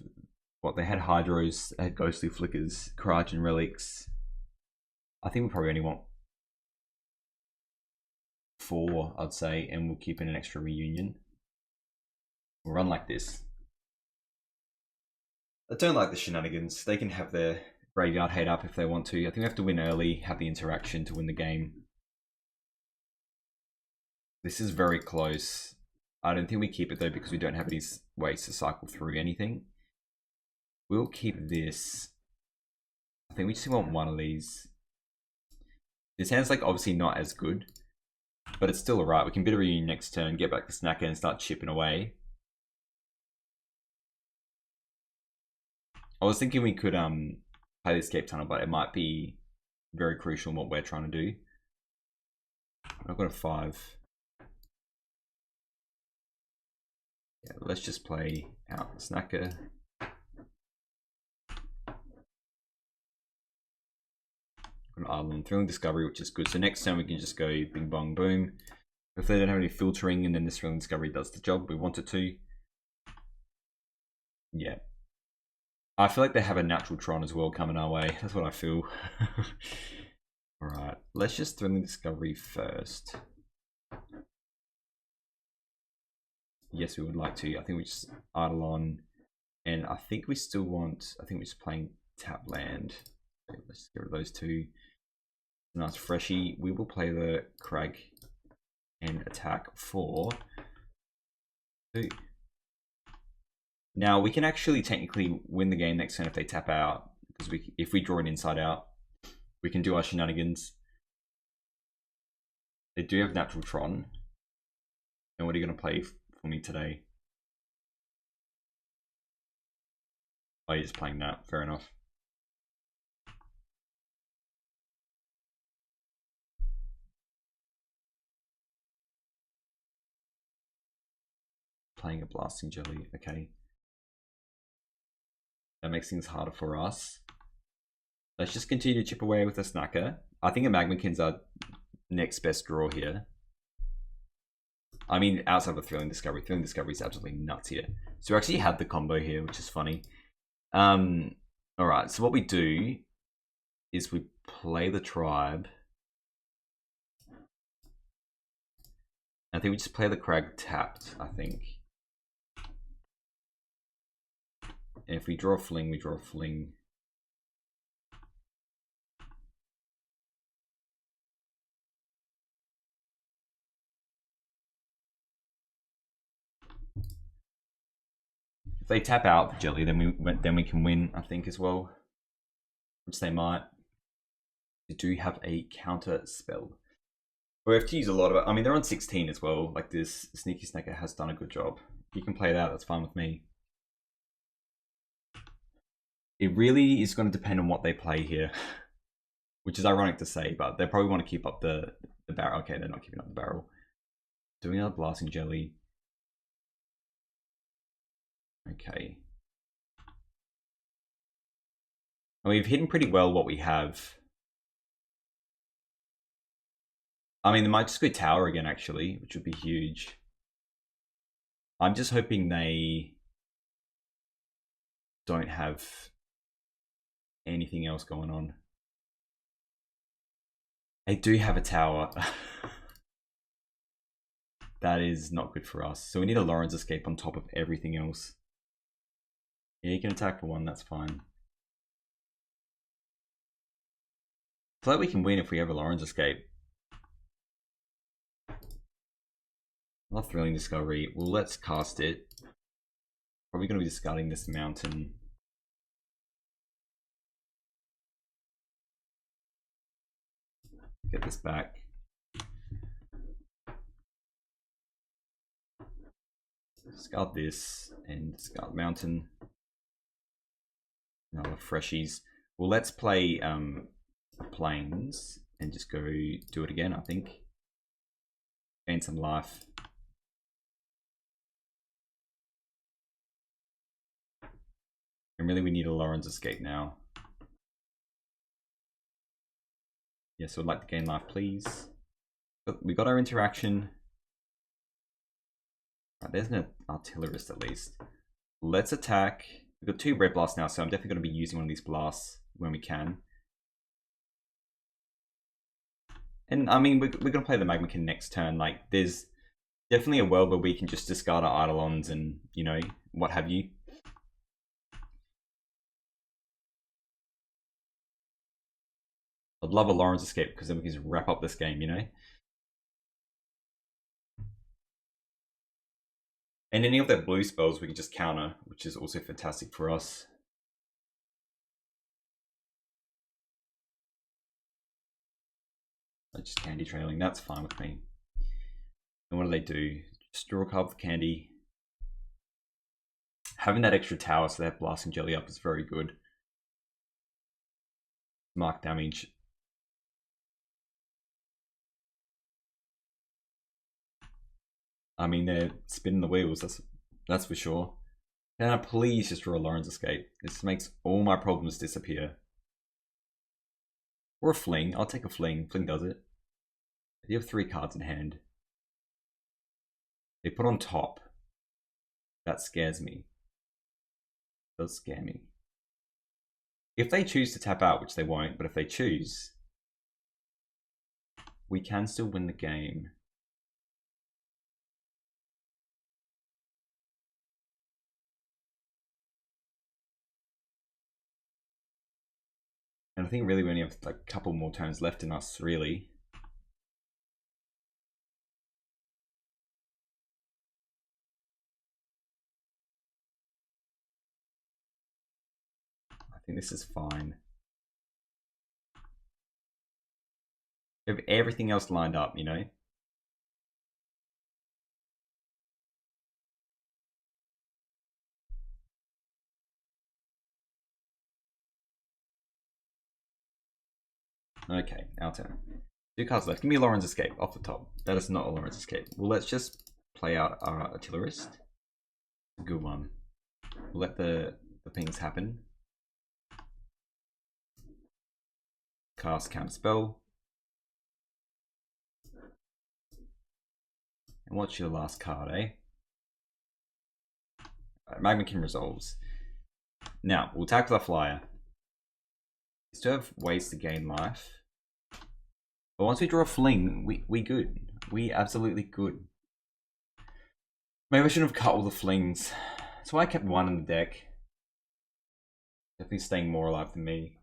What, they had Hydros, they had Ghostly Flickers, Courage and Relics. I think we probably only want 4, I'd say, and we'll keep in an extra reunion. We'll run like this. I don't like the shenanigans. They can have their graveyard hate up if they want to. I think we have to win early, have the interaction to win the game. This is very close. I don't think we keep it though, because we don't have any ways to cycle through anything. We'll keep this. I think we just want 1 of these. This hand's like obviously not as good, but it's still alright. We can bid a reunion next turn, get back the snacker and start chipping away. I was thinking we could play the escape tunnel, but it might be very crucial in what we're trying to do. I've got a 5. Yeah, let's just play out the snacker. An island, thrilling discovery, which is good. So next turn we can just go bing bong boom. If they don't have any filtering, and then this thrilling discovery does the job we want it to. Yeah. I feel like they have a natural Tron as well coming our way. That's what I feel. Alright, let's just thrilling discovery first. Yes, we would like to. I think we just idle on. And I think we still want, I think we're just playing tap land. Okay, let's just get rid of those 2. Nice freshie. We will play the Crag and attack for 2. Now we can actually technically win the game next turn if they tap out, because if we draw an inside out, we can do our shenanigans. They do have natural Tron. And what are you going to play for me today? Oh, you're just playing that. Fair enough. Playing a Blasting Jelly. Okay. That makes things harder for us. Let's just continue to chip away with a snacker. I think a Magmakin's our next best draw here. I mean, outside of the Thrilling Discovery. Thrilling Discovery is absolutely nuts here. So we actually had the combo here, which is funny. Alright, so what we do is we play the Tribe. I think we just play the Crag tapped, I think. And if we draw a fling, we draw a fling. If they tap out the jelly, then we can win, I think, as well. Which they might. They do have a counter spell. We have to use a lot of it. I mean, they're on 16 as well. Like this Sneaky Snacker has done a good job. You can play that, that's fine with me. It really is going to depend on what they play here. Which is ironic to say, but they probably want to keep up the barrel. Okay, they're not keeping up the barrel. Doing another Blasting Jelly. Okay. And we've hidden pretty well what we have. I mean, they might just go tower again, actually, which would be huge. I'm just hoping they don't have anything else going on. They do have a tower. That is not good for us. So we need a Lawrence Escape on top of everything else. Yeah, you can attack for one, that's fine. I feel like we can win if we have a Lawrence Escape. Not Thrilling Discovery. Well, let's cast it. Probably going to be discarding this mountain. Get this back. Discard this and discard mountain. Another freshies. Well, let's play plains and just go do it again, I think. Gain some life. And really we need a Lawrence Escape now. Yes, I'd like to gain life, please. But we got our interaction. Right, there's an artillerist at least. Let's attack. We've got 2 red blasts now, so I'm definitely going to be using one of these blasts when we can. And I mean, we're going to play the Magmakin next turn. Like, there's definitely a world where we can just discard our Eidolons and, you know, what have you. I'd love a Lawrence Escape because then we can just wrap up this game, you know? And any of their blue spells we can just counter, which is also fantastic for us. Just candy trailing, that's fine with me. And what do they do? Just draw a card with candy. Having that extra tower so they have Blasting Jelly up is very good. Mark damage. I mean, they're spinning the wheels, that's for sure. Can I please just draw a Lawrence Escape? This makes all my problems disappear. Or a Fling. I'll take a Fling. Fling does it. You have 3 cards in hand. They put on top. That scares me. It does scare me. If they choose to tap out, which they won't, but if they choose, we can still win the game. And I think really we only have like a couple more turns left in us, really. I think this is fine. We have everything else lined up, you know? Okay, our turn. 2 cards left. Give me a Lawrence Escape off the top. That is not a Lawrence Escape. Well, let's just play out our artillerist. Good one. We'll let the things happen. Cast counter spell. And what's your last card, eh? Magmakin resolves. Now, we'll attack with our flyer. We still have ways to gain life. But once we draw a Fling, we good. We absolutely good. Maybe I shouldn't have cut all the Flings. That's why I kept 1 in the deck. Definitely staying more alive than me.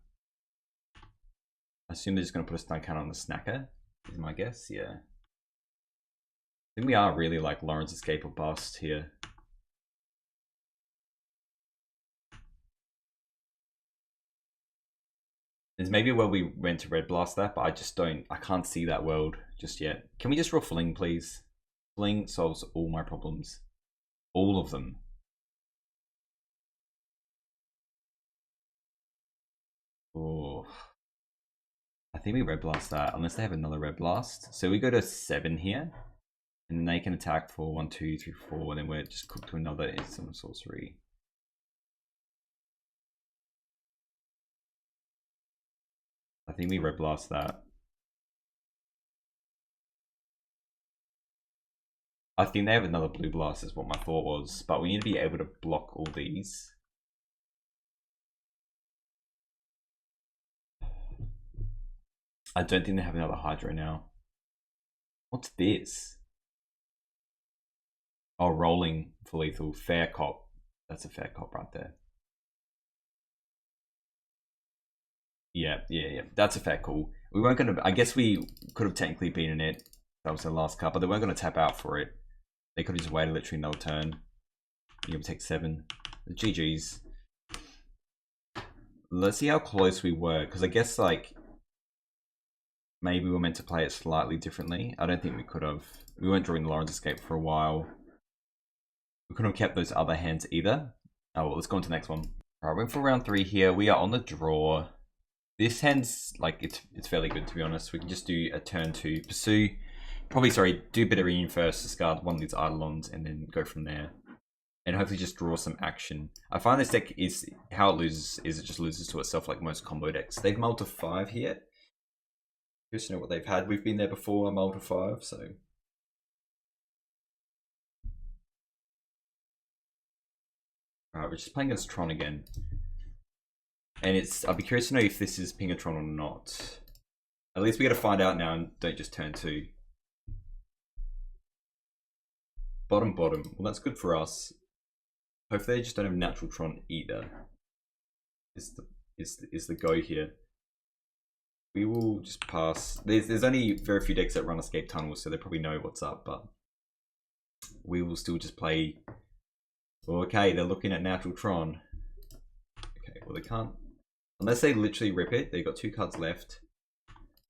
I assume they're just going to put a stun counter on the Snacker, is my guess, yeah. I think we are really like Lawrence Escape or bust here. There's maybe where we went to red blast that, but I can't see that world just yet. Can we just draw Fling, please? Fling solves all my problems. All of them. Oh. I think we red blast that, unless they have another red blast. So we go to 7 here. And they can attack for 1, 2, 3, 4, and then we're just cooked to another instant sorcery. I think we red blast that. I think they have another blue blast is what my thought was, but we need to be able to block all these. I don't think they have another Hydro now. What's this? Oh, rolling for lethal. Fair cop. That's a fair cop right there. Yeah. That's a fair call. We weren't gonna. I guess we could have technically beaten it. That was the last card, but they weren't gonna tap out for it. They could have just waited literally another turn. You can take 7. GG's. Let's see how close we were, because I guess like maybe we were meant to play it slightly differently. I don't think we could have. We weren't drawing the Lawrence Escape for a while. We couldn't have kept those other hands either. Oh well, let's go on to the next one. Alright, went for round 3 here. We are on the draw. This hand's like it's fairly good, to be honest. We can just do a turn to pursue. Probably do a bit of reunion first, discard one of these Eidolons, and then go from there. And hopefully just draw some action. I find this deck is how it loses is it just loses to itself like most combo decks. They've mulled to 5 here. Curious to know what they've had. We've been there before, mulled to 5, so. Alright, we're just playing against Tron again. And I'll be curious to know if this is Pingatron or not. At least we gotta find out now and don't just turn 2. Bottom. Well, that's good for us. Hopefully they just don't have natural Tron either. Is the go here. We will just pass. There's only very few decks that run Escape Tunnels, so they probably know what's up, but we will still just play. Well, okay, they're looking at natural Tron. Okay, well they can't. Unless they literally rip it, they've got 2 cards left.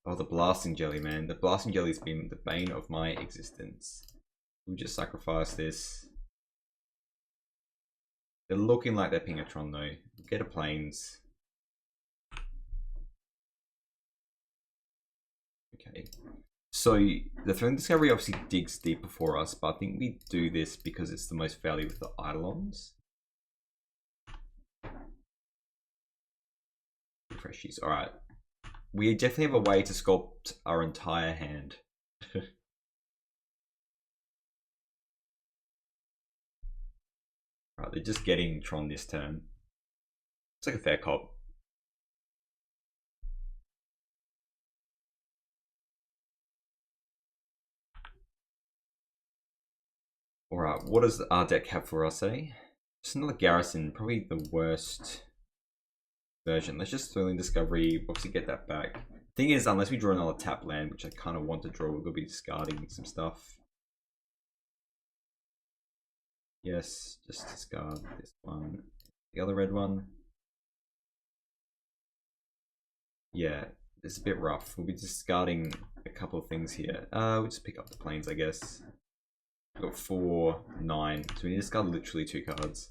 Oh, the Blasting Jelly, man. The Blasting Jelly's been the bane of my existence. We'll just sacrifice this. They're looking like they're Pingatron though. Get a Plains. Okay. So the Throne Discovery obviously digs deeper for us, but I think we do this because it's the most value with the Eidolons. Refreshies. Alright. We definitely have a way to sculpt our entire hand. Right, they're just getting Tron this turn. It's like a fair cop. Alright, what does our deck have for us, eh? Just another Garrison, probably the worst version. Let's just Thrilling Discovery, obviously get that back. Thing is, unless we draw another tap land, which I kind of want to draw, we're going to be discarding some stuff. Yes, just discard this one. The other red one. Yeah, it's a bit rough. We'll be discarding a couple of things here. We'll just pick up the planes, I guess. We've got 4, 9. So we need to discard literally 2 cards.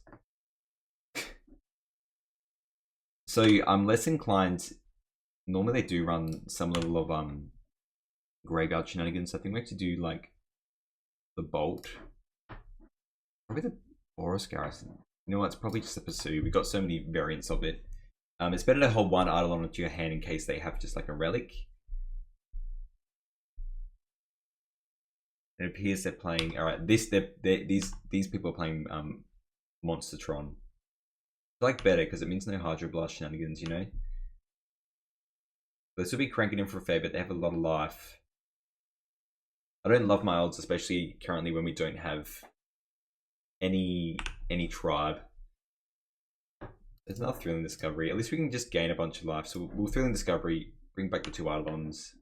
So I'm less inclined. Normally they do run some level of graveyard shenanigans. I think we have to do like the Bolt. Probably the Boros Garrison. You know what? It's probably just a Pursue. We've got so many variants of it. It's better to hold one Eidolon onto your hand in case they have just like a relic. It appears they're playing. All right, these people are playing Monster Tron. I like better because it means no Hydro Blast shenanigans, you know. This will be cranking in for a fair bit. They have a lot of life. I don't love my odds, especially currently when we don't have any tribe. There's another Thrilling Discovery. At least we can just gain a bunch of life. So we'll Thrilling Discovery, bring back the 2 Eidolons.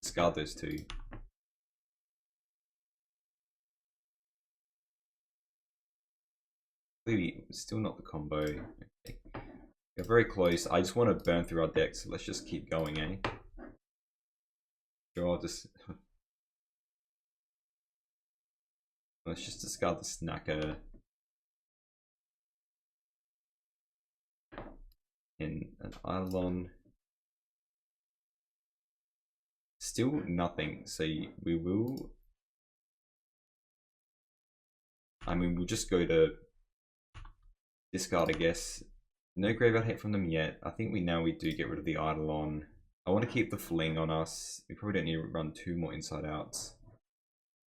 Discard those 2. Maybe still not the combo. Okay. We're very close. I just want to burn through our deck, so let's just keep going, eh? Sure, I'll just... let's just discard the Snacker. In an Eidolon. Still nothing, so we will... I mean, we'll just go to discard, I guess. No graveyard hit from them yet. I think we do get rid of the Eidolon. I want to keep the Fling on us. We probably don't need to run 2 more inside outs.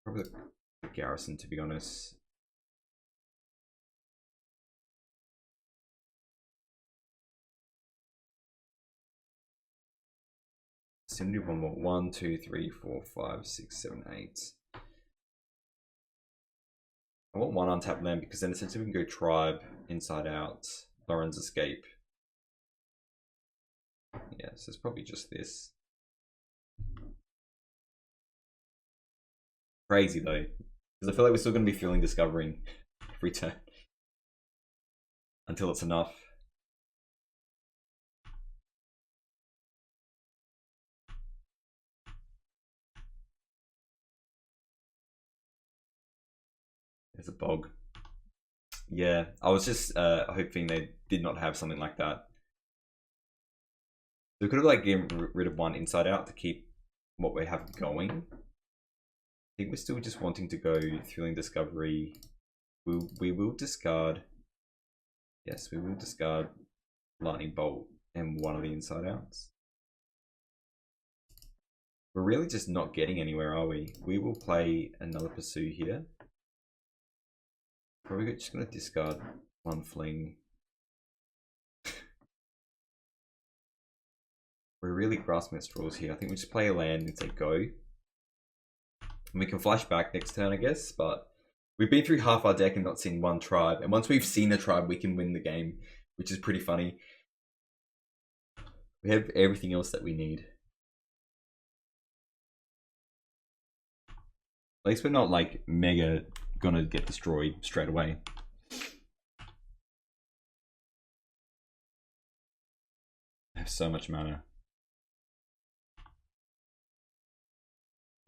Probably the Garrison, to be honest. Still need one more. 1, 2, 3, 4, 5, 6, 7, 8. I want 1 untapped land because then essentially we can go Tribe, Inside Out, Lauren's Escape. Yeah, so it's probably just this. Crazy though, because I feel like we're still going to be feeling Discovering every turn until it's enough. There's a bog. Yeah, I was just hoping they did not have something like that. So we could have like gotten rid of 1 inside out to keep what we have going. I think we're still just wanting to go Thrilling Discovery. We will discard. Yes, we will discard Lightning Bolt and 1 of the inside outs. We're really just not getting anywhere, are we? We will play another Pursue here. Probably just going to discard 1 Fling. We're really grasping at straws here. I think we just play a land and say go. And we can flash back next turn, I guess, but we've been through half our deck and not seen 1 tribe. And once we've seen a tribe, we can win the game, which is pretty funny. We have everything else that we need. At least we're not like mega gonna get destroyed straight away. I have so much mana.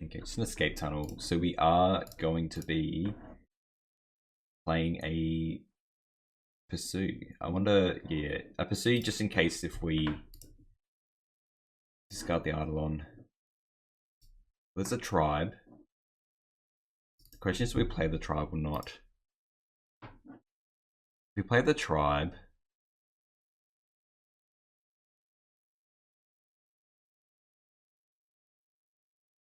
Okay, it's an escape tunnel. So we are going to be playing a Pursue. I wonder, yeah, a Pursue just in case if we discard the Eidolon. There's a tribe. The question is, do we play the tribe or not? If we play the tribe,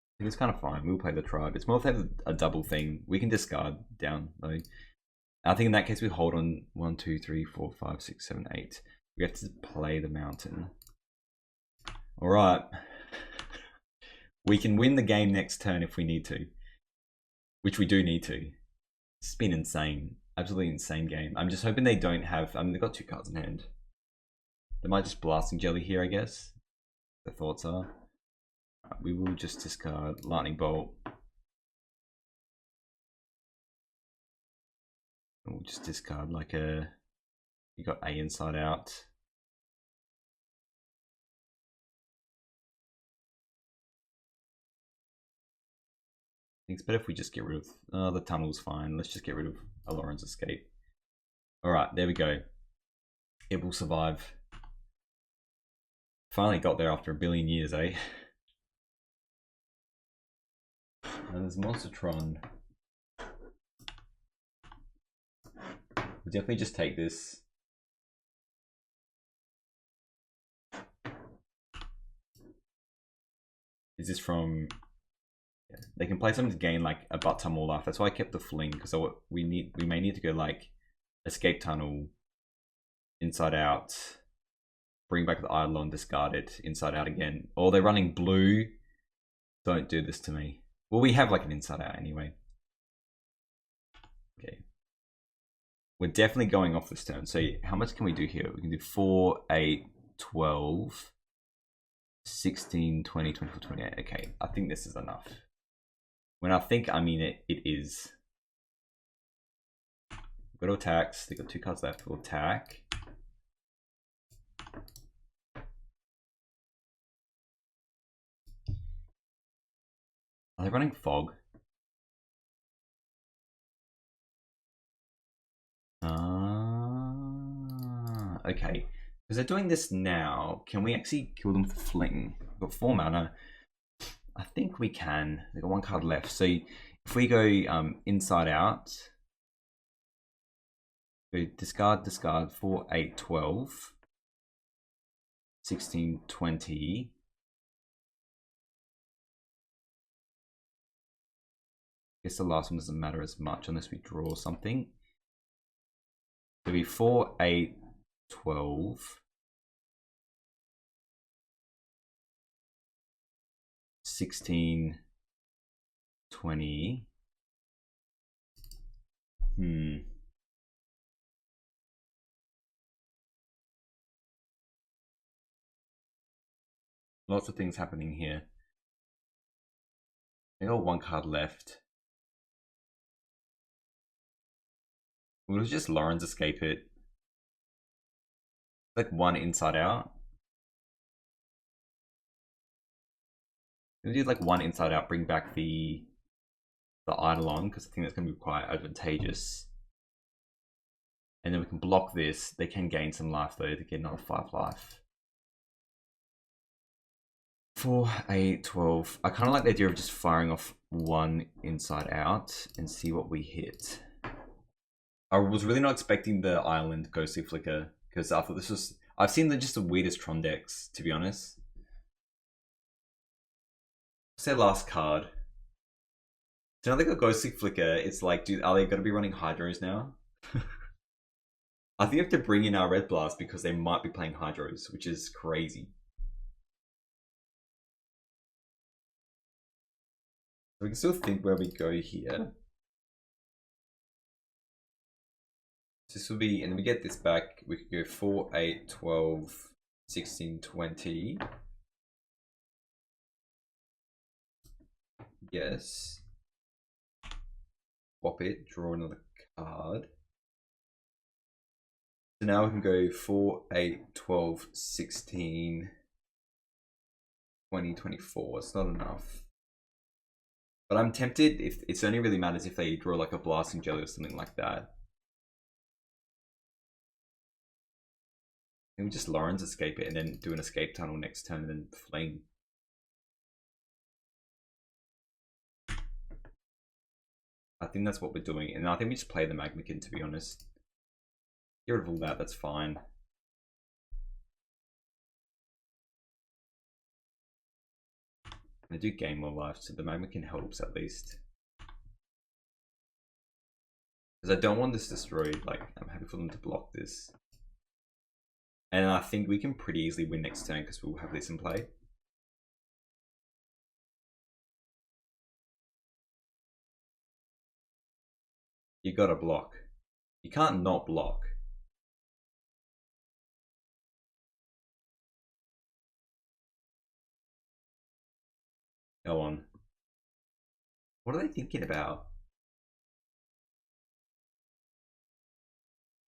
I think it's kind of fine. We'll play the tribe. It's more if they have a double thing. We can discard down though. I think in that case we hold on 1, 2, 3, 4, 5, 6, 7, 8. We have to play the mountain. Alright. We can win the game next turn if we need to. Which we do need to. It's been insane. Absolutely insane game. I'm just hoping they don't have... I mean, they've got 2 cards in hand. They might just Blasting Jelly here, I guess. The thoughts are. We will just discard Lightning Bolt. We'll just discard like a... You got A Inside Out. I think it's better if we just get rid of... the tunnel's fine. Let's just get rid of Lauren's Escape. Alright, there we go. It will survive. Finally got there after 1 billion years, eh? And there's Monster Tron. We'll definitely just take this. Is this from... Yeah. They can play something to gain like a butt ton more life. That's why I kept the Fling, because we may need to go like Escape Tunnel, Inside Out, bring back the Eidolon, discard it, Inside Out again. Or they're running blue. Don't do this to me. Well, we have like an Inside Out anyway. Okay. We're definitely going off this turn. So how much can we do here? We can do 4, 8, 12, 16, 20, 24, 28. Okay, I think this is enough. When I think, I mean it is. Go to attacks. They got 2 cards left. We'll attack. Are they running fog? Okay. Because they're doing this now, can we actually kill them for fling? We've got 4 mana. I think we can. They've got 1 card left. So if we go inside out, go discard 4, 8, 12, 16, 20. I guess the last one doesn't matter as much unless we draw something. It'll be 4, 8, 12. 16, 20. Lots of things happening here. They got 1 card left. We'll just Lawrence escape it. Like 1 inside out. We'll do like 1 inside out, bring back the Eidolon, because I think that's going to be quite advantageous. And then we can block this. They can gain some life though to get another 5 life. 4, 8, 12. I kind of like the idea of just firing off 1 inside out and see what we hit. I was really not expecting the Island Ghostly Flicker, because I thought this was... I've seen just the weirdest Tron decks, to be honest. What's their last card? So now they got Ghostly Flicker. It's like, dude, are they going to be running Hydros now? I think you have to bring in our Red Blast because they might be playing Hydros, which is crazy. We can still think where we go here. This will be, and we get this back, we could go 4, 8, 12, 16, 20. Yes. Swap it, draw another card. So now we can go 4, 8, 12, 16, 20, 24. It's not enough. But I'm tempted, if it's only really matters if they draw like a Blasting Jelly or something like that. And we just Lawrence escape it and then do an escape tunnel next turn and then fling. I think that's what we're doing. And I think we just play the Magmakin, to be honest. Get rid of all that, that's fine. I do gain more life, so the Magmakin helps at least. Because I don't want this destroyed, like, I'm happy for them to block this. And I think we can pretty easily win next turn because we'll have this in play. You gotta block. You can't not block. Go on. What are they thinking about?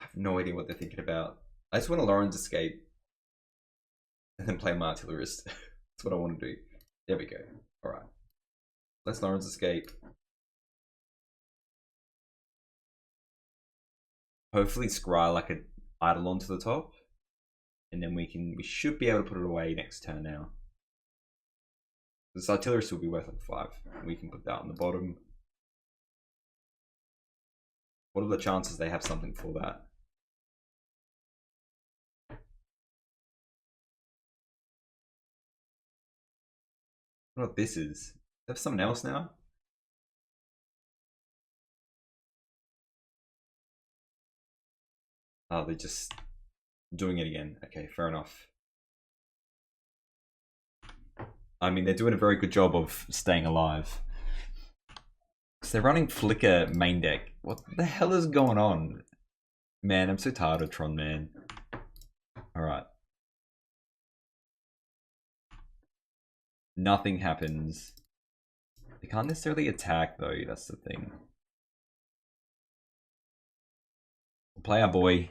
I have no idea what they're thinking about. I just want to Lawrence escape and then play my artillerist. That's what I want to do. There we go. Alright. Let's Lawrence escape. Hopefully scry like an Eidolon to the top. And then we should be able to put it away next turn now. This artillerist will be worth like 5. We can put that on the bottom. What are the chances they have something for that? I don't know what this is. They have someone else now? Oh, they're just doing it again. Okay, fair enough. I mean, they're doing a very good job of staying alive. So they're running Flicker main deck. What the hell is going on? Man, I'm so tired of Tron, man. Alright. Nothing happens. They can't necessarily attack though, that's the thing. play our boy.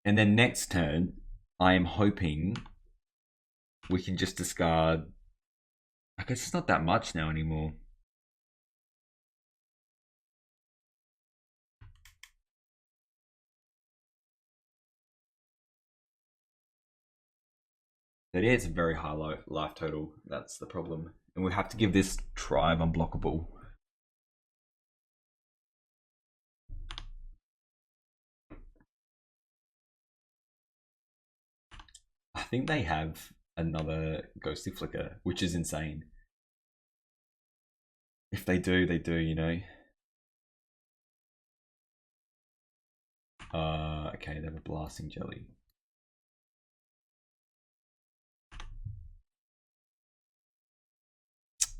And then next turn, I am hoping we can just discard. I guess it's not that much now anymore. It is a very high life total. That's the problem. And we have to give this tribe unblockable. I think they have another Ghostly Flicker, which is insane. If they do, they do, you know. Okay, they have a Blasting Jelly.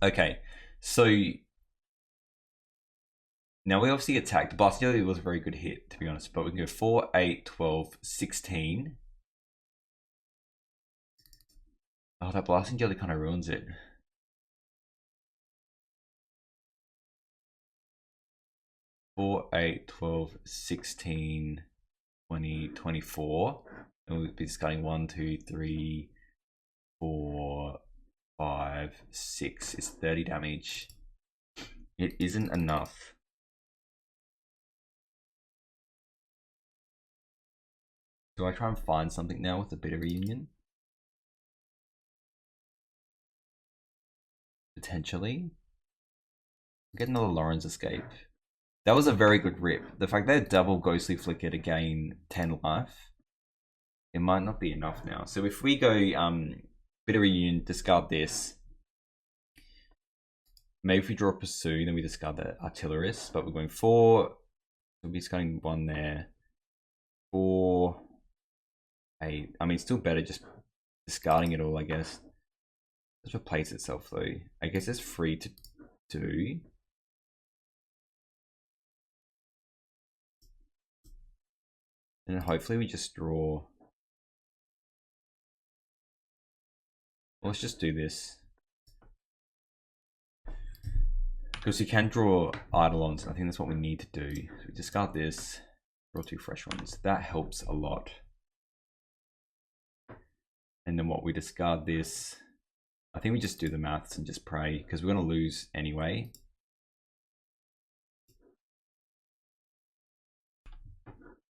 Okay, so now we obviously attacked. The Blasting Jelly was a very good hit, to be honest, but we can go 4, 8, 12, 16. Oh, that Blasting Jelly kind of ruins it. 4, 8, 12, 16, 20, 24. And we'll be discarding 1, 2, 3, 4, 5, 6. It's 30 damage. It isn't enough. Do I try and find something now with a bit of reunion? Potentially. Get another Lauren's Escape. That was a very good rip. The fact that double Ghostly Flicker to gain 10 life, it might not be enough now. So if we go bit of reunion, discard this. Maybe if we draw Pursue, then we discard the Artillerist. But we're going 4. We'll be discarding 1 there. 4, 8. I mean, it's still better just discarding it all, I guess. Let's replace itself though. I guess it's free to do. And hopefully we just draw. Well, let's just do this. Because you can draw Eidolons, I think that's what we need to do. So we discard this, draw 2 fresh ones. That helps a lot. And then what, we discard this. I think we just do the maths and just pray, because we're going to lose anyway.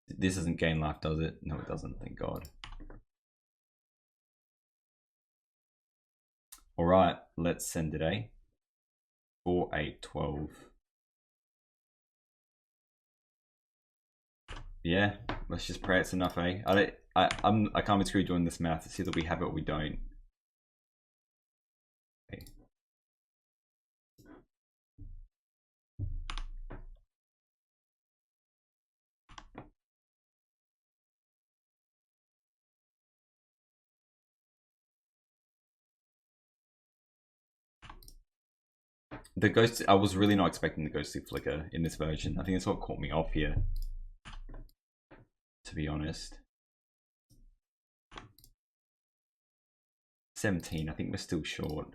This doesn't gain life, does it? No, it doesn't, thank God. Alright, let's send it, eh? 4, 8, 12. Yeah, let's just pray it's enough, eh? I can't be screwed doing this math. It's either we have it or we don't. Okay. The ghost, I was really not expecting the Ghostly Flicker in this version. I think that's what caught me off here, to be honest. 17, I think we're still short.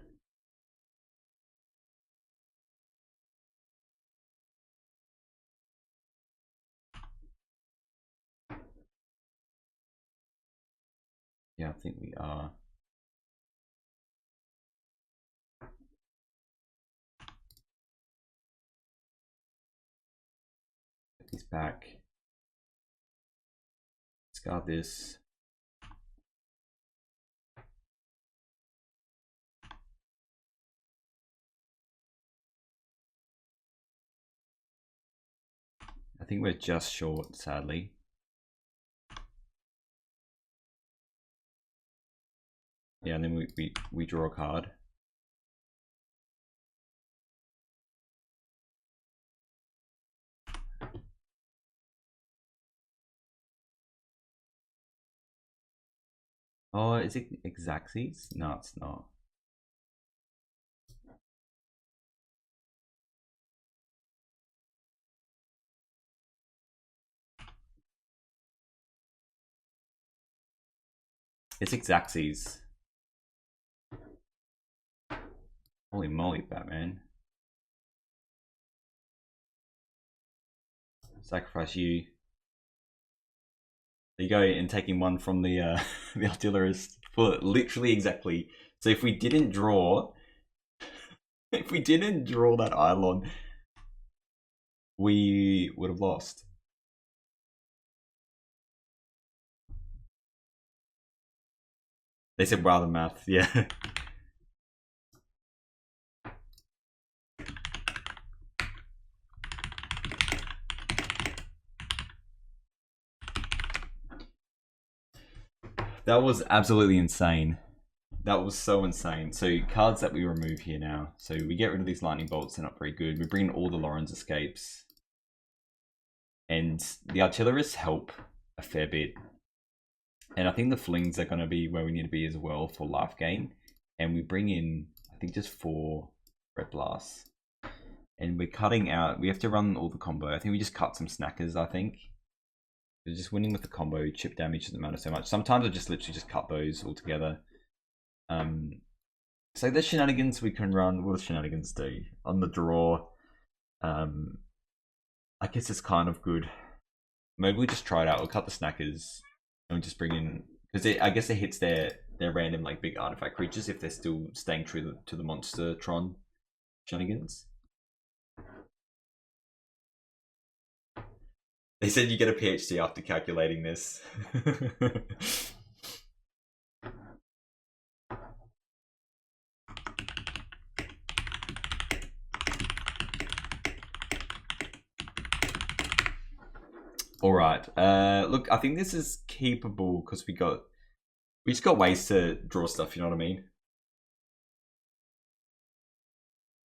Yeah, I think we are. Put these back. Discard this. I think we're just short, sadly. Yeah, and then we draw a card. Oh, is it Xaxes? No, it's not. It's Xaxes. Holy moly, Batman. Sacrifice you. There you go, and taking one from the the artillerist for literally exactly. So if we didn't draw, if we didn't draw that Eidolon, we would have lost. They said wow the math, yeah. That was absolutely insane. That was so insane. So cards that we remove here now. So we get rid of these lightning bolts, they're not very good. We bring in all the Lauren's escapes. And the artillerists help a fair bit. And I think the flings are going to be where we need to be as well for life gain. And we bring in, I think, just 4 red blasts. And we're cutting out, we have to run all the combo. I think we just cut some snackers, I think. We're just winning with the combo, chip damage doesn't matter so much. Sometimes I just literally just cut those all together. So there's shenanigans we can run. What does shenanigans do? On the draw, I guess it's kind of good. Maybe we just try it out. We'll cut the snackers and we just bring in, because I guess it hits their random like big artifact creatures if they're still staying true to the monster Tron shenanigans. They said you get a PhD after calculating this. All right. Look, I think this is keepable because we just got ways to draw stuff. You know what I mean?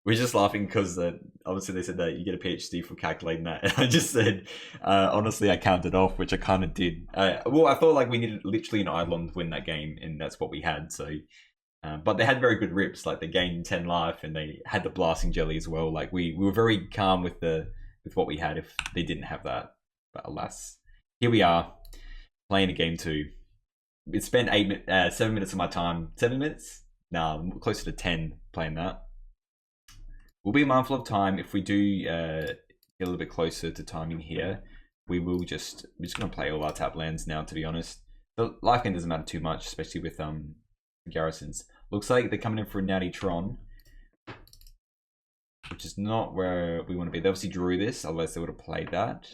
We're just laughing because obviously they said that you get a PhD for calculating that. And I just said, honestly, I counted off, which I kind of did. Well, I thought like we needed literally an Eidolon to win that game, and that's what we had. So, but they had very good rips. Like they gained 10 life, and they had the blasting jelly as well. Like we were very calm with what we had if they didn't have that. But alas, here we are playing a game 2. It spent 7 minutes of my time. 7 minutes? Nah, closer to 10 playing that. We'll be mindful of time. If we do get a little bit closer to timing here, we're just going to play all our tap lands now, to be honest. The life gain doesn't matter too much, especially with garrisons. Looks like they're coming in for a natty Tron, which is not where we want to be. They obviously drew this, otherwise they would have played that.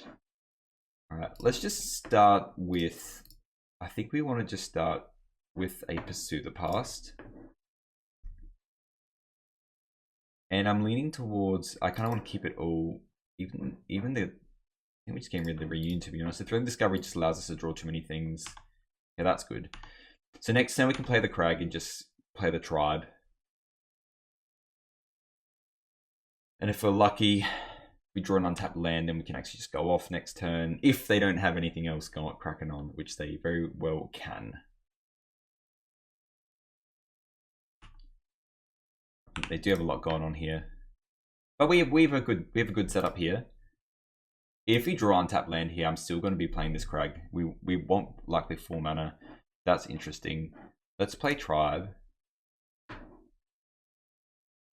Alright, let's just start with, I think we want to just start with a Pursue the Past. And I'm leaning towards, I kind of want to keep it all, even the, I think we're just getting rid of the Reunion, to be honest. The Thrilling Discovery just allows us to draw too many things. Yeah, that's good. So next turn we can play the Crag and just play the Tribe. And if we're lucky, we draw an untapped land, then we can actually just go off next turn if they don't have anything else cracking on, which they very well can. They do have a lot going on here, but we have a good setup here. If we draw untapped land here, I'm still going to be playing this Crag. We want likely 4 mana. That's interesting. Let's play Tribe.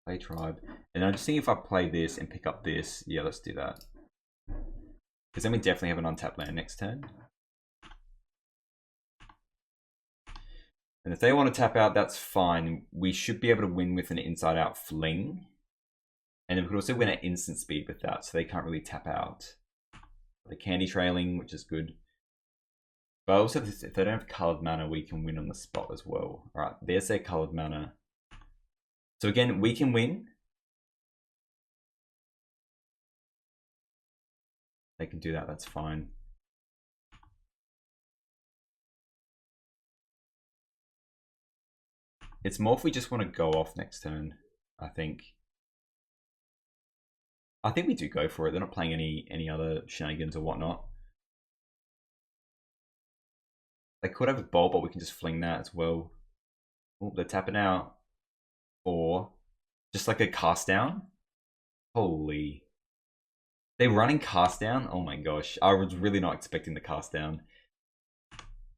Play Tribe. And I'm just seeing if I play this and pick up this. Yeah, let's do that. Because then we definitely have an untapped land next turn. And if they want to tap out, that's fine. We should be able to win with an inside-out fling. And then we could also win at instant speed with that, so they can't really tap out. The candy trailing, which is good. But also, if they don't have colored mana, we can win on the spot as well. Alright, there's their colored mana. So again, we can win. They can do that, that's fine. It's more if we just want to go off next turn, I think. I think we do go for it. They're not playing any other shenanigans or whatnot. They could have a bolt, but we can just fling that as well. Oh, they're tapping out. Or just like a cast down. Holy. They're running cast down? Oh my gosh. I was really not expecting the cast down.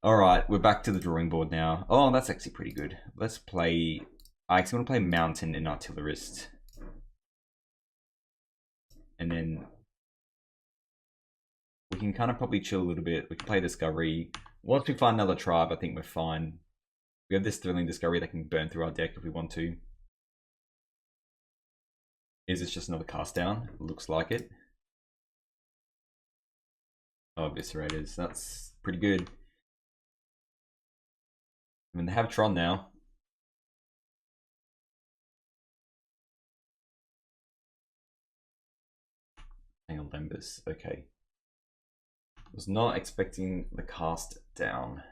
Alright, we're back to the drawing board now. Oh, that's actually pretty good. Let's play... I actually want to play Mountain and Artillerist. And then... can kind of probably chill a little bit. We can play Discovery. Once we find another tribe, I think we're fine. We have this Thrilling Discovery that can burn through our deck if we want to. Is this just another cast down? Looks like it. Oh, Eviscerators. That's pretty good. I mean, they have Tron now. Hang on, Lembus. Okay. Was not expecting the cast down.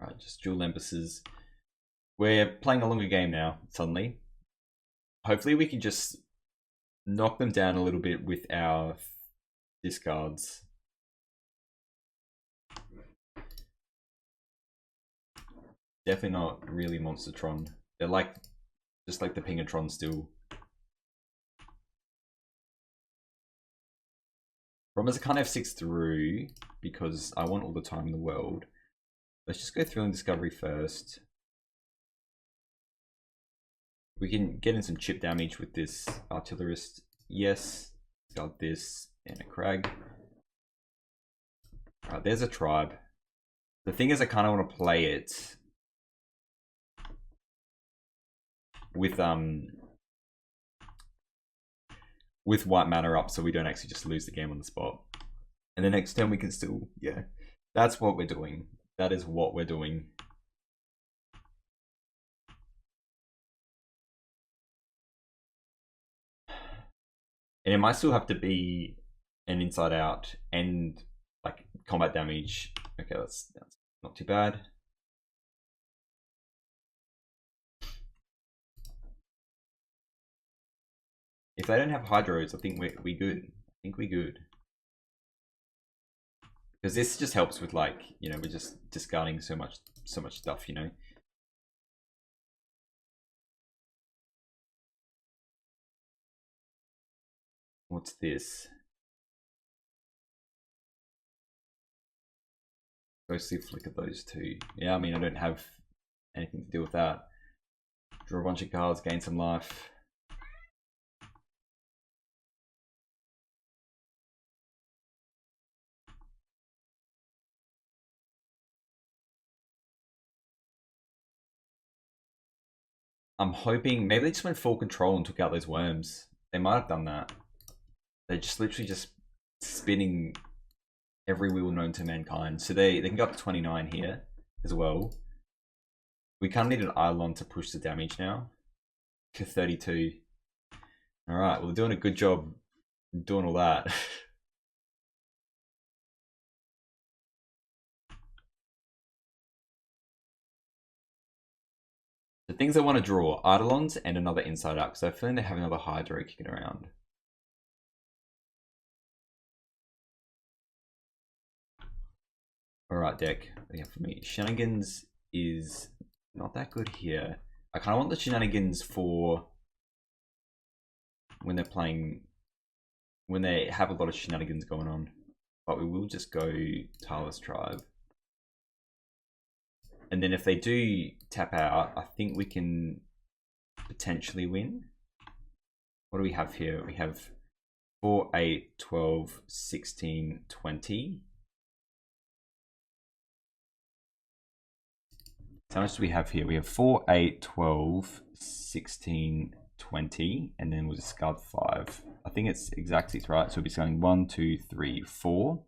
Alright, just dual Lembuses. We're playing a longer game now, suddenly. Hopefully we can just knock them down a little bit with our discards. Definitely not really Monster Tron. They're like, just like the Pingatron still. Problem is I can't have 6 through because I want all the time in the world. Let's just go Thrilling Discovery first. We can get in some chip damage with this Artillerist. Yes, got this and a Crag. Alright, there's a tribe. The thing is, I kind of want to play it with white mana up, so we don't actually just lose the game on the spot. And the next turn we can still, yeah, that's what we're doing. That is what we're doing. And it might still have to be an inside out and like combat damage. Okay, that's not too bad. If they don't have Hydros, I think we good. I think we good. Because this just helps with, like, you know, we're just discarding so much stuff, you know. What's this? Ghostly Flick of those two. Yeah, I mean, I don't have anything to do with that. Draw a bunch of cards, gain some life. I'm hoping maybe they just went full control and took out those worms. They might have done that. They're just literally just spinning every wheel known to mankind. So they can go up to 29 here as well. We kind of need an Eidolon to push the damage now to 32. All right, well, they're doing a good job doing all that. The things I want to draw, Eidolons and another Inside Out, because I feel like they have another Hydro kicking around. Alright, deck. Yeah, for me, Shenanigans is not that good here. I kind of want the Shenanigans for when they're playing, when they have a lot of Shenanigans going on. But we will just go Boros Tribe. And then if they do tap out, I think we can potentially win. What do we have here? We have 4, 8, 12, 16, 20. So how much do we have here? We have 4, 8, 12, 16, 20, and then we'll discard 5. I think it's exactly right. So we'll be discarding 1, 2, 3, 4.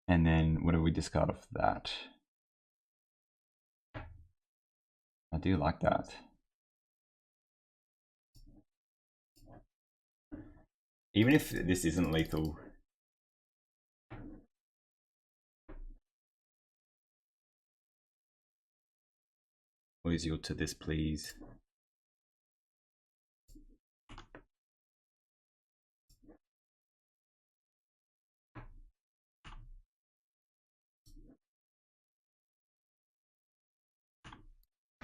And then what do we discard off that? I do like that. Even if this isn't lethal. What is your to this, please?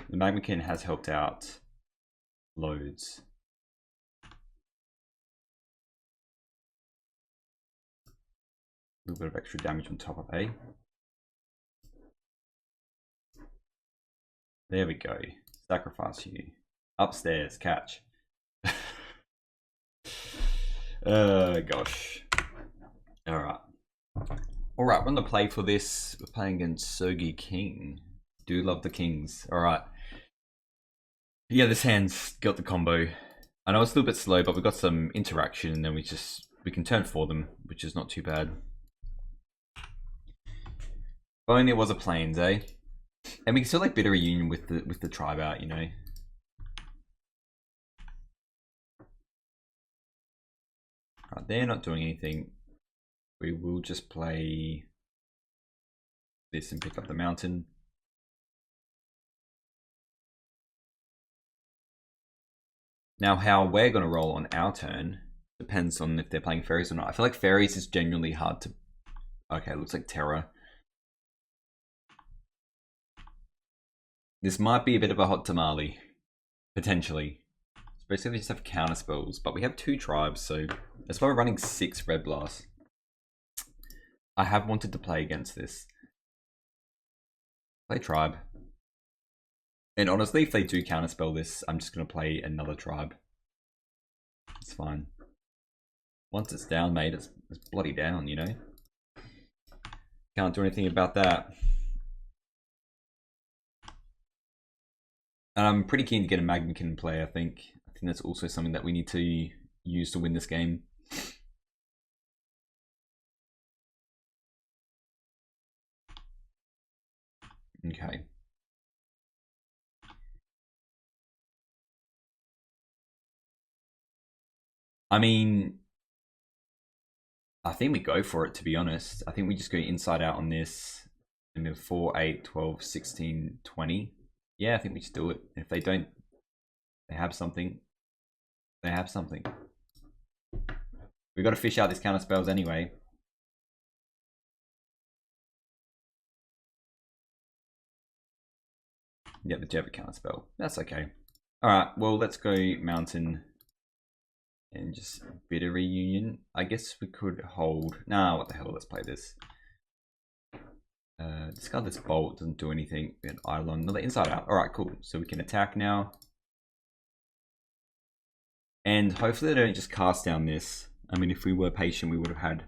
The Magmakin has helped out loads. A little bit of extra damage on top of A. There we go. Sacrifice you. Upstairs, catch. Gosh. Alright. Alright, we're on the play for this. We're playing against Sogi King. Do love the Kings. Alright. Yeah, this hand's got the combo. I know it's a little bit slow, but we've got some interaction, and then we can turn for them, which is not too bad. If only it was a plains, eh? And we can still like bid a reunion with the tribe out, you know. Right, they're not doing anything. We will just play this and pick up the mountain. Now, how we're going to roll on our turn depends on if they're playing fairies or not. I feel like fairies is genuinely hard to... Okay, it looks like terror. This might be a bit of a hot tamale, potentially. Especially if we just have counter spells, but we have 2 tribes, so that's why we're running 6 red blasts. I have wanted to play against this. Play tribe. And honestly, if they do counterspell this, I'm just going to play another tribe. It's fine. Once it's down, mate, it's bloody down, you know? Can't do anything about that. And I'm pretty keen to get a Magnakin play, I think. I think that's also something that we need to use to win this game. Okay. I mean, I think we go for it, to be honest. I think we just go inside out on this. And then 4, 8, 12, 16, 20. Yeah, I think we just do it. If they don't, they have something. They have something. We've got to fish out these counter spells anyway. Yeah, the Jeva counter spell. That's okay. Alright, well, let's go mountain. And just bid a reunion. I guess we could hold. Nah, what the hell? Let's play this. Discard this bolt. Doesn't do anything. We had Eidolon. Another inside out. Alright, cool. So we can attack now. And hopefully they don't just cast down this. I mean, if we were patient, we would have had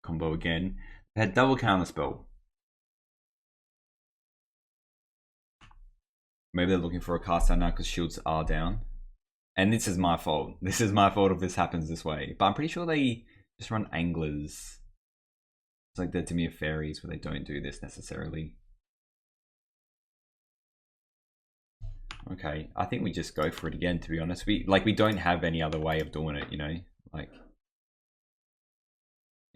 combo again. They had double counter spell. Maybe they're looking for a cast down now because shields are down. And this is my fault. This is my fault if this happens this way. But I'm pretty sure they just run anglers. It's like the Dimir fairies where they don't do this necessarily. Okay, I think we just go for it again, to be honest. We don't have any other way of doing it, you know? Like,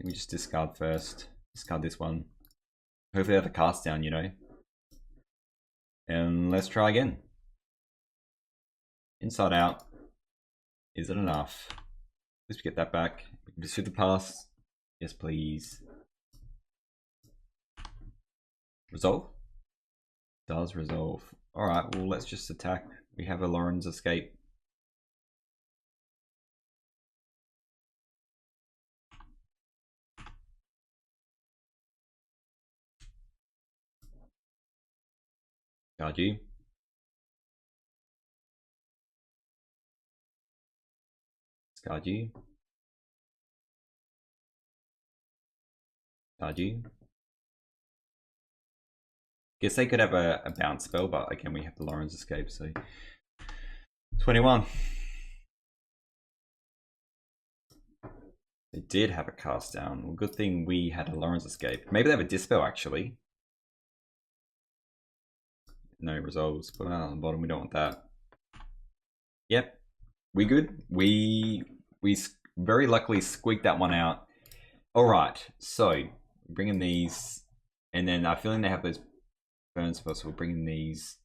we just discard first. Discard this one. Hopefully they have a cast down, you know? And let's try again. Inside out. Is it enough? Let's get that back. We can pursue the pass. Yes, please. Resolve? Does resolve. Alright, well, let's just attack. We have a Lauren's escape. Charge you. Discard you. Charge you. Guess they could have a bounce spell, but again, we have the Lauren's escape, so 21. They did have a cast down. Well, good thing we had a Lauren's escape. Maybe they have a dispel actually. No resolves. Put that on the bottom. We don't want that. Yep. We good? We very luckily squeaked that one out. Alright, so bringing these, and then I feel like they have those burn spells, so we'll bring in these.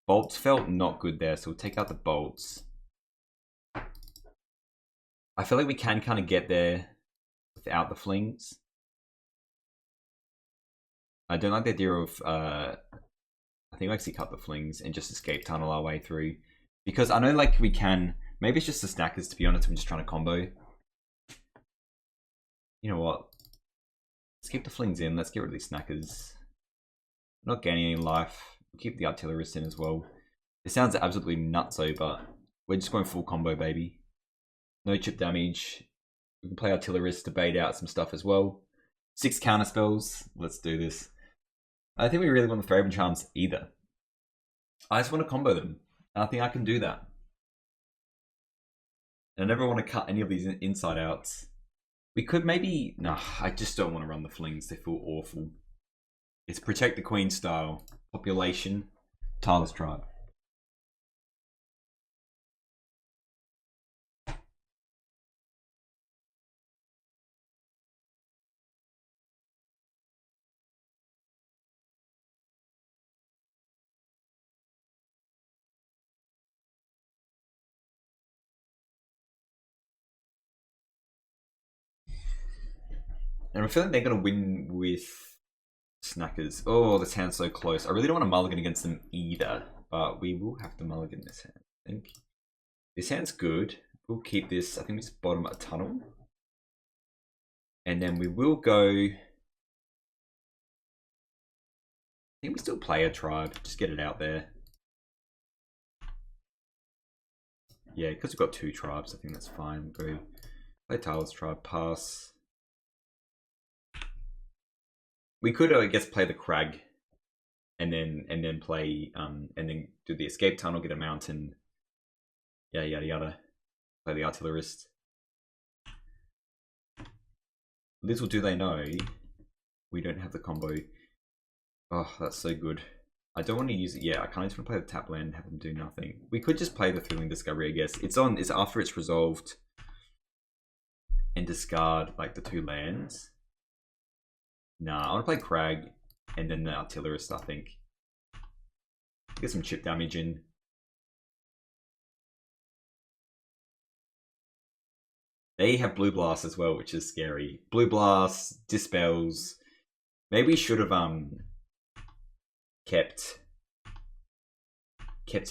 Bolts felt not good there, so we'll take out the bolts. I feel like we can kind of get there without the flings. I don't like the idea of, I think we actually cut the flings and just escape tunnel our way through. Because I know like we can, maybe it's just the snackers, to be honest. I'm just trying to combo. You know what? Let's keep the flings in. Let's get rid of these snackers. Not gaining any life. We'll keep the artillerist in as well. It sounds absolutely nutso, but we're just going full combo, baby. No chip damage. We can play Artillerist to bait out some stuff as well. 6 counter spells. Let's do this. I think we really want the Thraben Charms either. I just want to combo them. I think I can do that. I never want to cut any of these inside outs. We could maybe... Nah, I just don't want to run the flings. They feel awful. It's Protect the Queen style. Population. Tireless Tribe. And I'm feeling they're going to win with Snackers. Oh, this hand's so close. I really don't want to mulligan against them either. But we will have to mulligan this hand, I think. This hand's good. We'll keep this. I think we just bottom a tunnel. And then we will go... I think we still play a tribe. Just get it out there. Yeah, because we've got 2 tribes, I think that's fine. We'll go play Tireless Tribe, pass. We could, I guess, play the Crag, and then play, and then do the Escape Tunnel, get a Mountain, yeah, yada yada. Play the Artillerist. Little do they know, we don't have the combo. Oh, that's so good. I don't want to use it yet. I kind of just want to play the tap land and have them do nothing. We could just play the Thrilling Discovery, I guess. It's after it's resolved, and discard like the 2 lands. Nah, I want to play Crag and then the Artillerist, I think. Get some chip damage in. They have Blue Blast as well, which is scary. Blue Blast, Dispels. Maybe we should have kept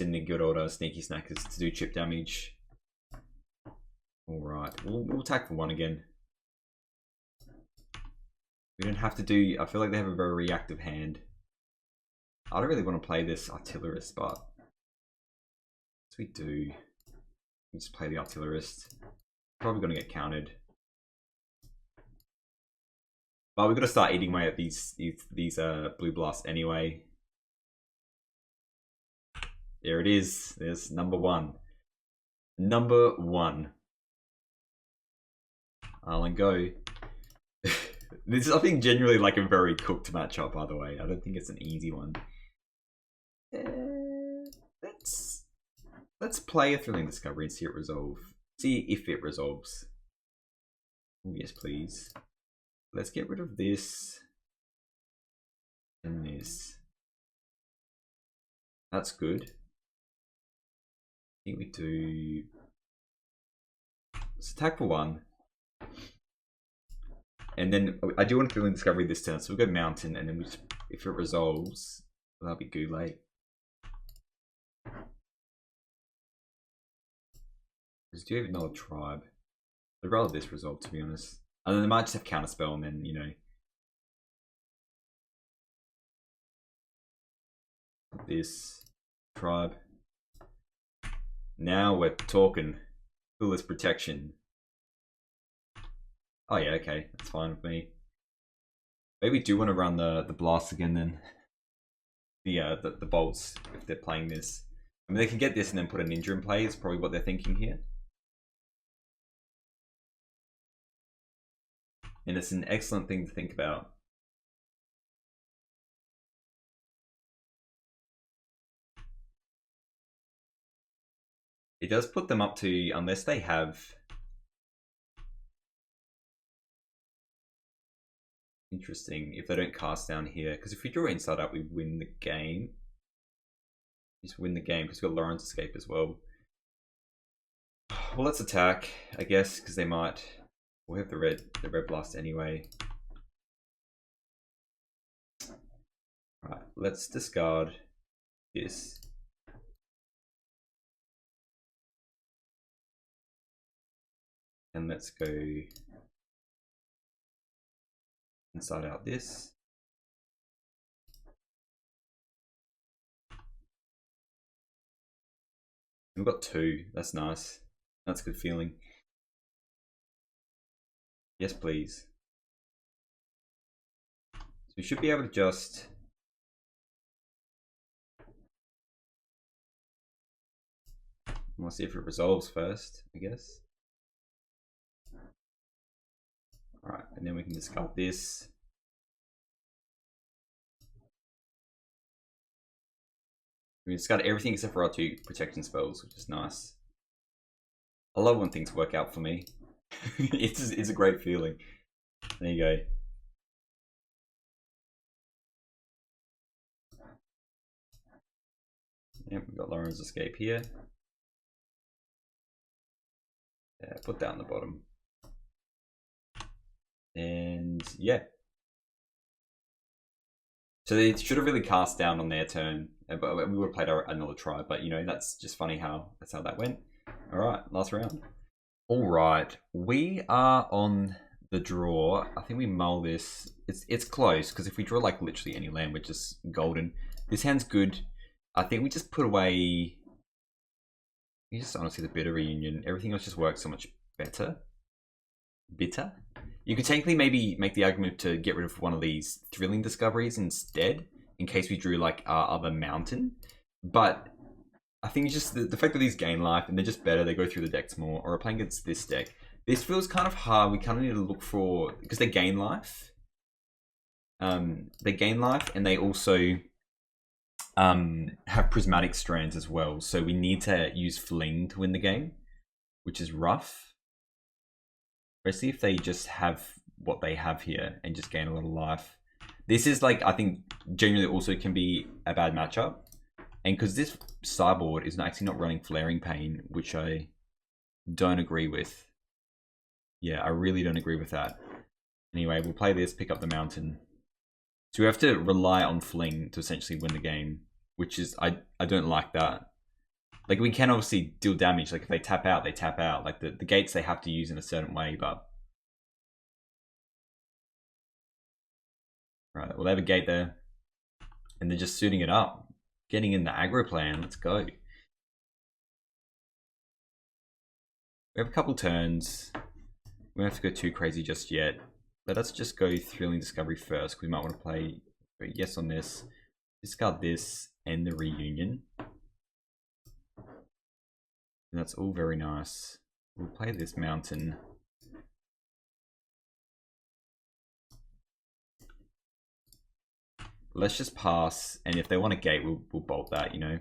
in the good order Sneaky Snackers to do chip damage. Alright, we'll attack for 1 again. We don't have to do... I feel like they have a very reactive hand. I don't really want to play this Artillerist, but... As we do... We just play the Artillerist. Probably going to get countered. But we've got to start eating away at these Blue Blasts anyway. There it is. There's number 1. Number 1. I'll go. This is, I think, generally like a very cooked matchup, by the way. I don't think it's an easy one. Let's play a Thrilling Discovery and see it resolve. See if it resolves. Oh, yes, please. Let's get rid of this and this. That's good. I think we do... Let's attack for 1. And then I do want to Thrilling Discovery this turn, so we'll go Mountain, and then we just, if it resolves, that'll be Goulet. Because do you even know a tribe? I'd rather this resolve, to be honest. And then they might just have Counterspell, and then, you know. This tribe. Now we're talking. Fullest protection. Oh yeah, okay, that's fine with me. Maybe we do want to run the blast again then. The bolts if they're playing this. I mean, they can get this and then put a ninja in play. Is probably what they're thinking here. And it's an excellent thing to think about. It does put them up to, unless they have... Interesting, if they don't cast down here. Because if we draw inside out, we win the game. Just win the game, because we've got Lauren's Escape as well. Well, let's attack, I guess, because they might... We'll have the red blast anyway. Alright, let's discard this. And let's go inside out this. We've got 2, that's nice. That's a good feeling. Yes, please. So we should be able to just... We'll see if it resolves first, I guess. Alright, and then we can discard this. We discard everything except for our 2 protection spells, which is nice. I love when things work out for me. It's a great feeling. There you go. Yep, we've got Lauren's Escape here. Yeah, put that on the bottom. And yeah. So they should have really cast down on their turn. But we would have played another tribe, but you know, that's just funny that's how that went. Alright, last round. Alright, we are on the draw. I think we mull this. It's close, because if we draw like literally any land, we're just golden. This hand's good. I think we just put away... You just honestly the bitter reunion. Everything else just works so much better. Bitter? You could technically maybe make the argument to get rid of one of these thrilling discoveries instead, in case we drew like our other mountain. But I think it's just the fact that these gain life and they're just better, they go through the decks more, or we're playing against this deck. This feels kind of hard. We kind of need to look for, because they gain life. They gain life, and they also have prismatic strands as well. So we need to use Fling to win the game, which is rough. Especially if they just have what they have here and just gain a lot of life. This is like, I think, genuinely also can be a bad matchup. And because this sideboard is actually not running Flaring Pain, which I don't agree with. Yeah, I really don't agree with that. Anyway, we'll play this, pick up the mountain. So we have to rely on Fling to essentially win the game, which is, I don't like that. Like, we can obviously deal damage. Like, if they tap out, they tap out. Like, the gates they have to use in a certain way, but... Right, well, they have a gate there. And they're just suiting it up. Getting in the aggro plan. Let's go. We have a couple turns. We don't have to go too crazy just yet. But let's just go Thrilling Discovery first, because we might want to play yes on this. Discard this and the reunion. And that's all very nice. We'll play this mountain. Let's just pass, and if they want a gate, we'll bolt that, you know.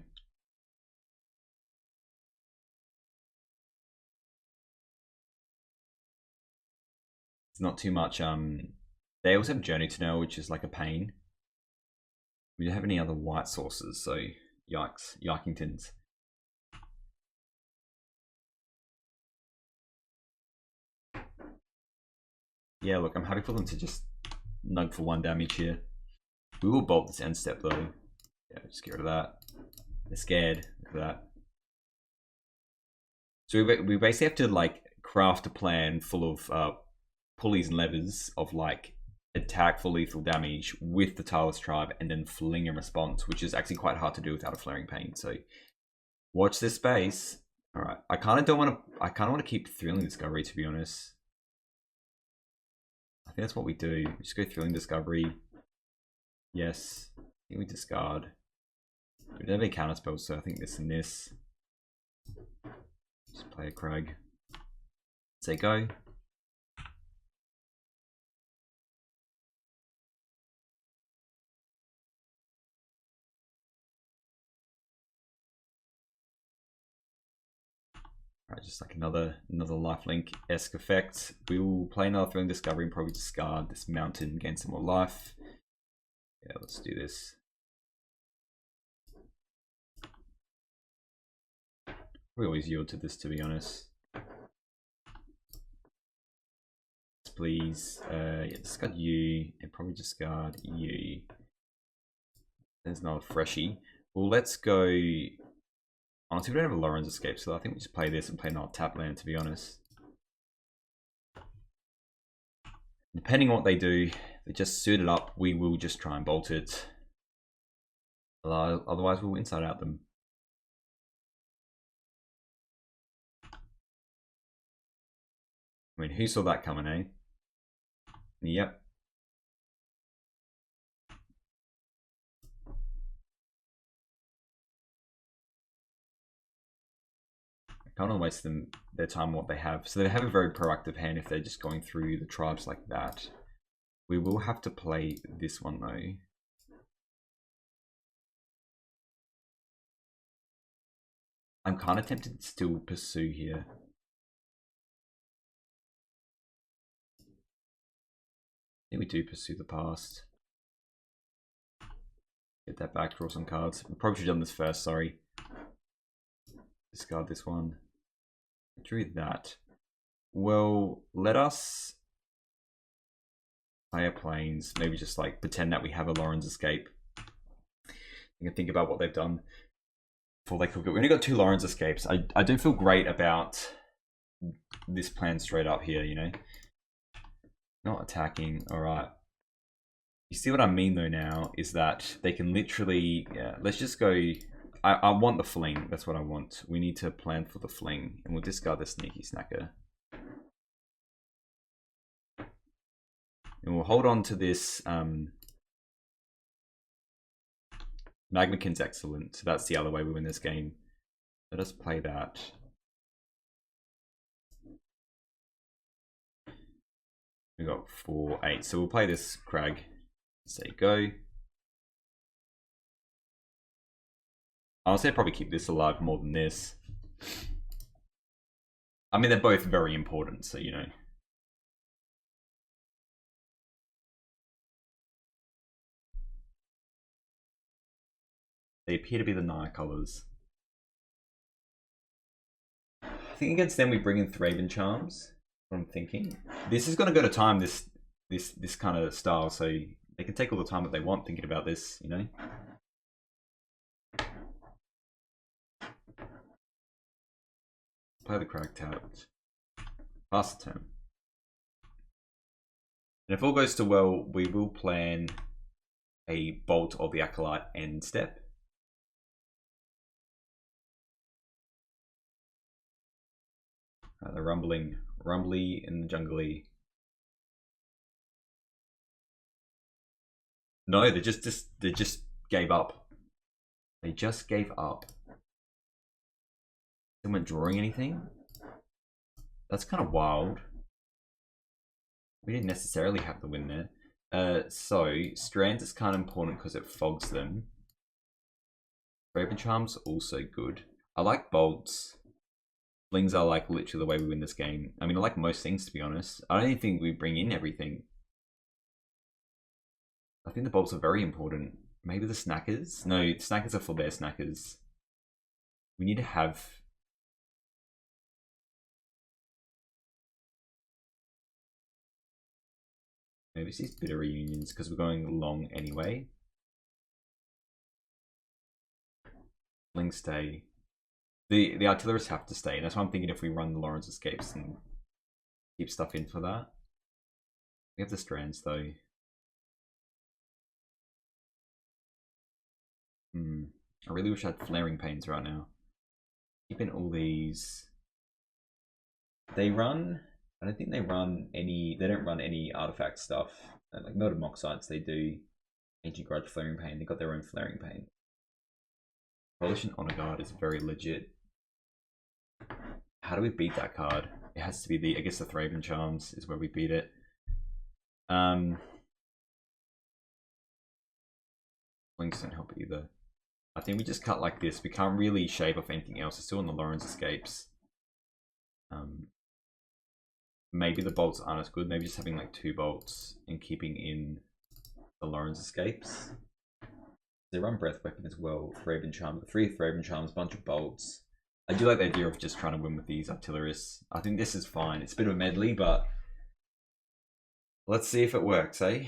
It's not too much. They also have Journey to Know, which is like a pain. We don't have any other white sources, so yikes, Yikingtons. Yeah, look, I'm happy for them to just nug for 1 damage here. We will bolt this end step though. Yeah, just get rid of that. They're scared. Look at that. So we basically have to like craft a plan full of pulleys and levers of like attack for lethal damage with the Tireless Tribe and then fling in response, which is actually quite hard to do without a Flaring Pain. So watch this space. All right, I kind of don't want to. I kind of want to keep Thrilling Discovery, to be honest. I think that's what we do. We just go Thrilling Discovery. Yes. I think we discard. We don't have any counter spells, so I think this and this. Just play a Crag. Say go. Alright, just like another lifelink-esque effect. We will play another Thrilling Discovery and probably discard this mountain, gain some more life. Yeah, let's do this. We always yield to this, to be honest. Please, yeah, discard you and probably discard you. There's another freshie. Well, let's go. Honestly, we don't have a Lauren's Escape, so I think we just play this and play another tap land, to be honest. Depending on what they do, if they just suit it up, we will just try and bolt it. Otherwise, we'll inside out them. I mean, who saw that coming, eh? Yep. I can't want to waste their time on what they have. So they have a very proactive hand if they're just going through the tribes like that. We will have to play this one though. I'm kind of tempted to still pursue here. I think we do pursue the past. Get that back, draw some cards. We probably should have done this first, sorry. Discard this one. Drew that. Well, let us play our planes. Maybe just like pretend that we have a Lauren's Escape. You can think about what they've done before they cook it. We only got 2 Lauren's Escapes. I don't feel great about this plan straight up here, you know? Not attacking, alright. You see what I mean though now, is that they can literally, yeah, let's just go, I want the fling, that's what I want. We need to plan for the fling, and we'll discard the Sneaky Snacker. And we'll hold on to this, Magmakin's excellent, so that's the other way we win this game. Let us play that. We got 4, 8, so we'll play this Crag. Say go. I'll say probably keep this alive more than this. I mean, they're both very important, so you know. They appear to be the Naya colors. I think against them we bring in Thraben Charms. What I'm thinking. This is going to go to time. This kind of style, so they can take all the time that they want thinking about this. You know. Play the Crag tapped. Pass the turn. And if all goes to well, we will plan a Bolt of the Acolyte end step. The rumbly in the jungly. No, they just gave up. They just gave up. They weren't drawing anything. That's kind of wild. We didn't necessarily have the win there. So Strands is kind of important because it fogs them. Raven Charm's also good. I like bolts. Flings are like literally the way we win this game. I mean, I like most things, to be honest. I don't even think we bring in everything. I think the bolts are very important. Maybe the snackers? No, the snackers are for their snackers. We need to have... Maybe it's these bitter reunions because we're going long anyway. Flings stay. The artillerists have to stay, and that's why I'm thinking if we run the Lauren's Escapes and keep stuff in for that. We have the Strands though. I really wish I had Flaring Pains right now. Keeping all these. They run. I don't think they run any. They don't run any artifact stuff. Like Melted Moxites, they do. Ancient Grudge, Flaring Pain. They got their own Flaring Pain. Coalition Honor Guard is very legit. How do we beat that card? It has to be the, I guess the Thraben Charms is where we beat it. Links don't help either. I think we just cut like this. We can't really shave off anything else. It's still on the Lauren's Escapes. Maybe the bolts aren't as good. Maybe just having like 2 bolts and keeping in the Lauren's Escapes. They run Breath Weapon as well. Thraben Charm, 3 Thraben Charms, bunch of bolts. I do like the idea of just trying to win with these artillerists. I think this is fine. It's a bit of a medley, but let's see if it works, eh?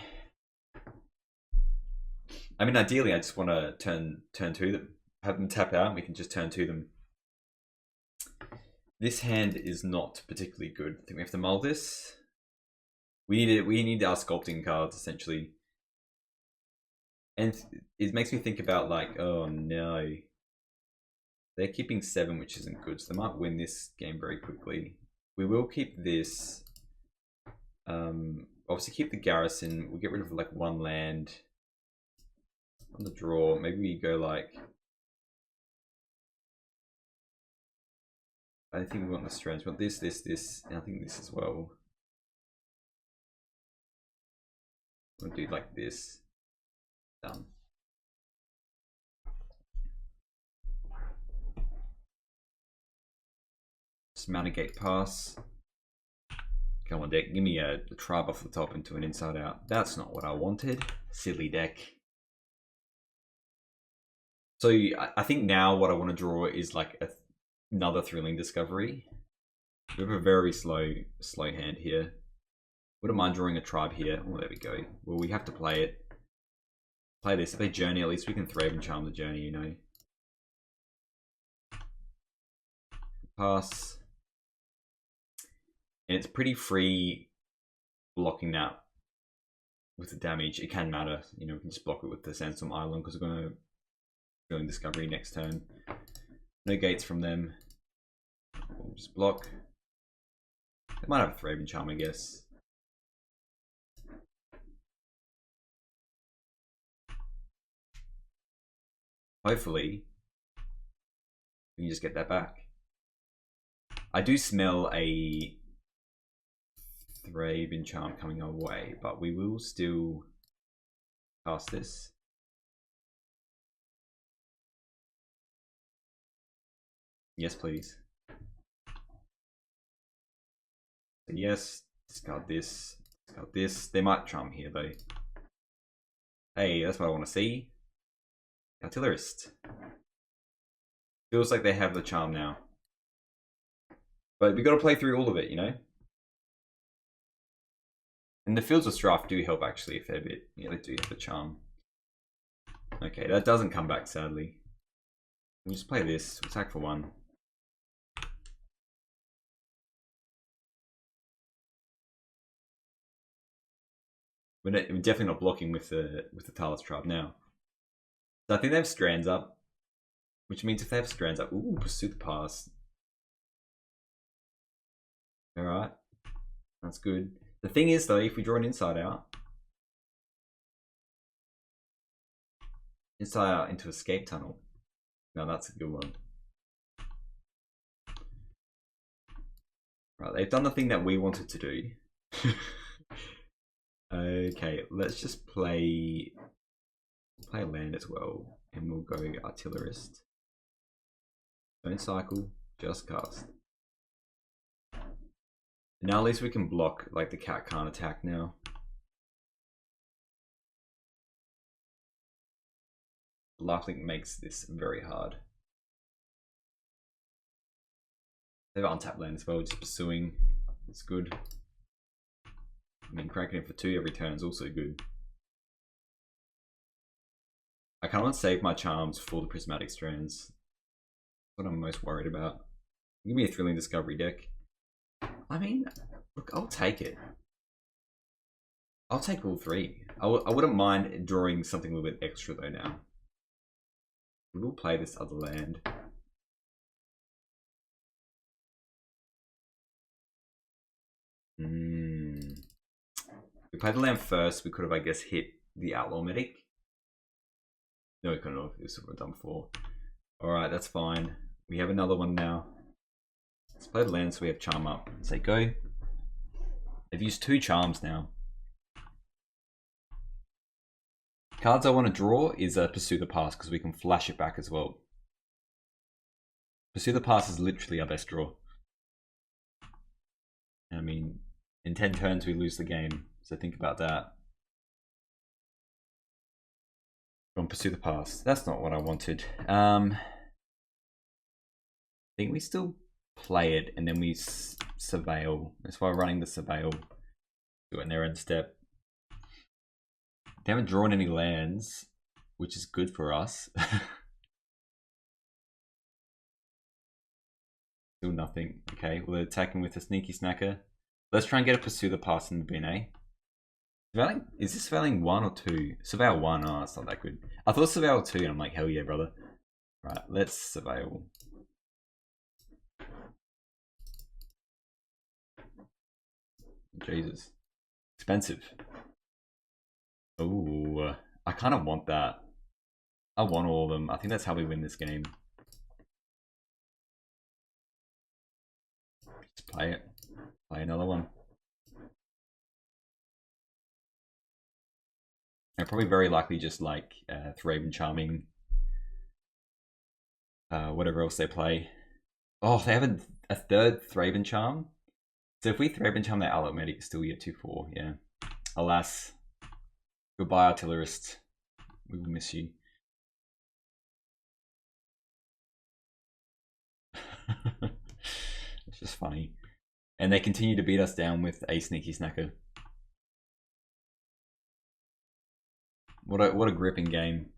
I mean, ideally, I just want to turn to them, have them tap out, and we can just turn to them. This hand is not particularly good. I think we have to mull this. We need our sculpting cards essentially, and it makes me think about like, oh no, they're keeping 7, which isn't good, so they might win this game very quickly. We will keep this. obviously keep the garrison. We'll get rid of like one land on the draw. Maybe we go like, I don't think we want the strands. We want this, and I think this as well. We'll do like this. Done. Just mount a gate pass. Come on, deck. Give me a tribe off the top into an inside out. That's not what I wanted. Silly deck. So I think now what I want to draw is like another thrilling discovery. We have a very slow hand here. Wouldn't mind drawing a tribe here. Oh, there we go. Well, we have to play it. Play this. If they journey, at least we can Thraben Charm the journey, you know. Pass. And it's pretty free blocking that with the damage. It can matter, you know, we can just block it with the Sandstorm Island because we're going to Thrilling Discovery next turn. No gates from them. We'll just block. They might have a Thraben Charm, I guess. Hopefully, we can just get that back. I do smell a Thraben Charm coming our way, but we will still cast this. Yes, please. Yes, discard this, discard this. They might charm here though. Hey, that's what I want to see. Artillerist. Feels like they have the charm now. But we got to play through all of it, you know? And the Fields of Strife do help actually a fair bit. Yeah, they do have the charm. Okay, that doesn't come back sadly. We'll just play this. Attack for 1. We're definitely not blocking with the Talos Tribe now. So I think they have Strands up. Which means if they have Strands up, ooh, Pursue the Pass. Alright. That's good. The thing is though, if we draw an inside out into Escape Tunnel. Now that's a good one. Right, they've done the thing that we wanted to do. Okay, let's just play a land as well, and we'll go Artillerist. Don't cycle, just cast. Now at least we can block, like the cat can't attack now. Lifelink makes this very hard. They've untapped land as well, just pursuing. It's good. I mean, cracking it for 2 every turn is also good. I kind of want to save my charms for the Prismatic Strands. That's what I'm most worried about. Give me a Thrilling Discovery deck. I mean, look, I'll take it. I'll take all 3. I wouldn't mind drawing something a little bit extra though now. We will play this other land. We played the land first, we could have, I guess, hit the Outlaw Medic. No, we couldn't have. This is what we've done before. Alright, that's fine. We have another one now. Let's play the land so we have Charm up. Say go. They've used 2 charms now. Cards I want to draw is Pursue the Pass because we can flash it back as well. Pursue the Pass is literally our best draw. I mean, in 10 turns we lose the game, so think about that. Go on, Pursue the Pass. That's not what I wanted. I think we still play it and then we surveil. That's why we're running the surveil. Do it in their end step. They haven't drawn any lands, which is good for us. Still nothing. Okay, well, they're attacking with a Sneaky Snacker. Let's try and get a Pursue the Pass in the bin, eh? Surveiling? Is this surveilling 1 or 2? Surveil 1. Oh, it's not that good. I thought surveil 2, and I'm like, hell yeah, brother. Right, let's surveil. Jesus. Expensive. Ooh, I kind of want that. I want all of them. I think that's how we win this game. Just play it. Play another one. And probably very likely just like Thraben Charming. Whatever else they play. Oh, they have a third Thraben Charm. So if we Thraben Charm their Alert Medic, still get 2/4. Yeah. Alas. Goodbye, Artillerist. We will miss you. It's just funny. And they continue to beat us down with a Sneaky Snacker. What a gripping game.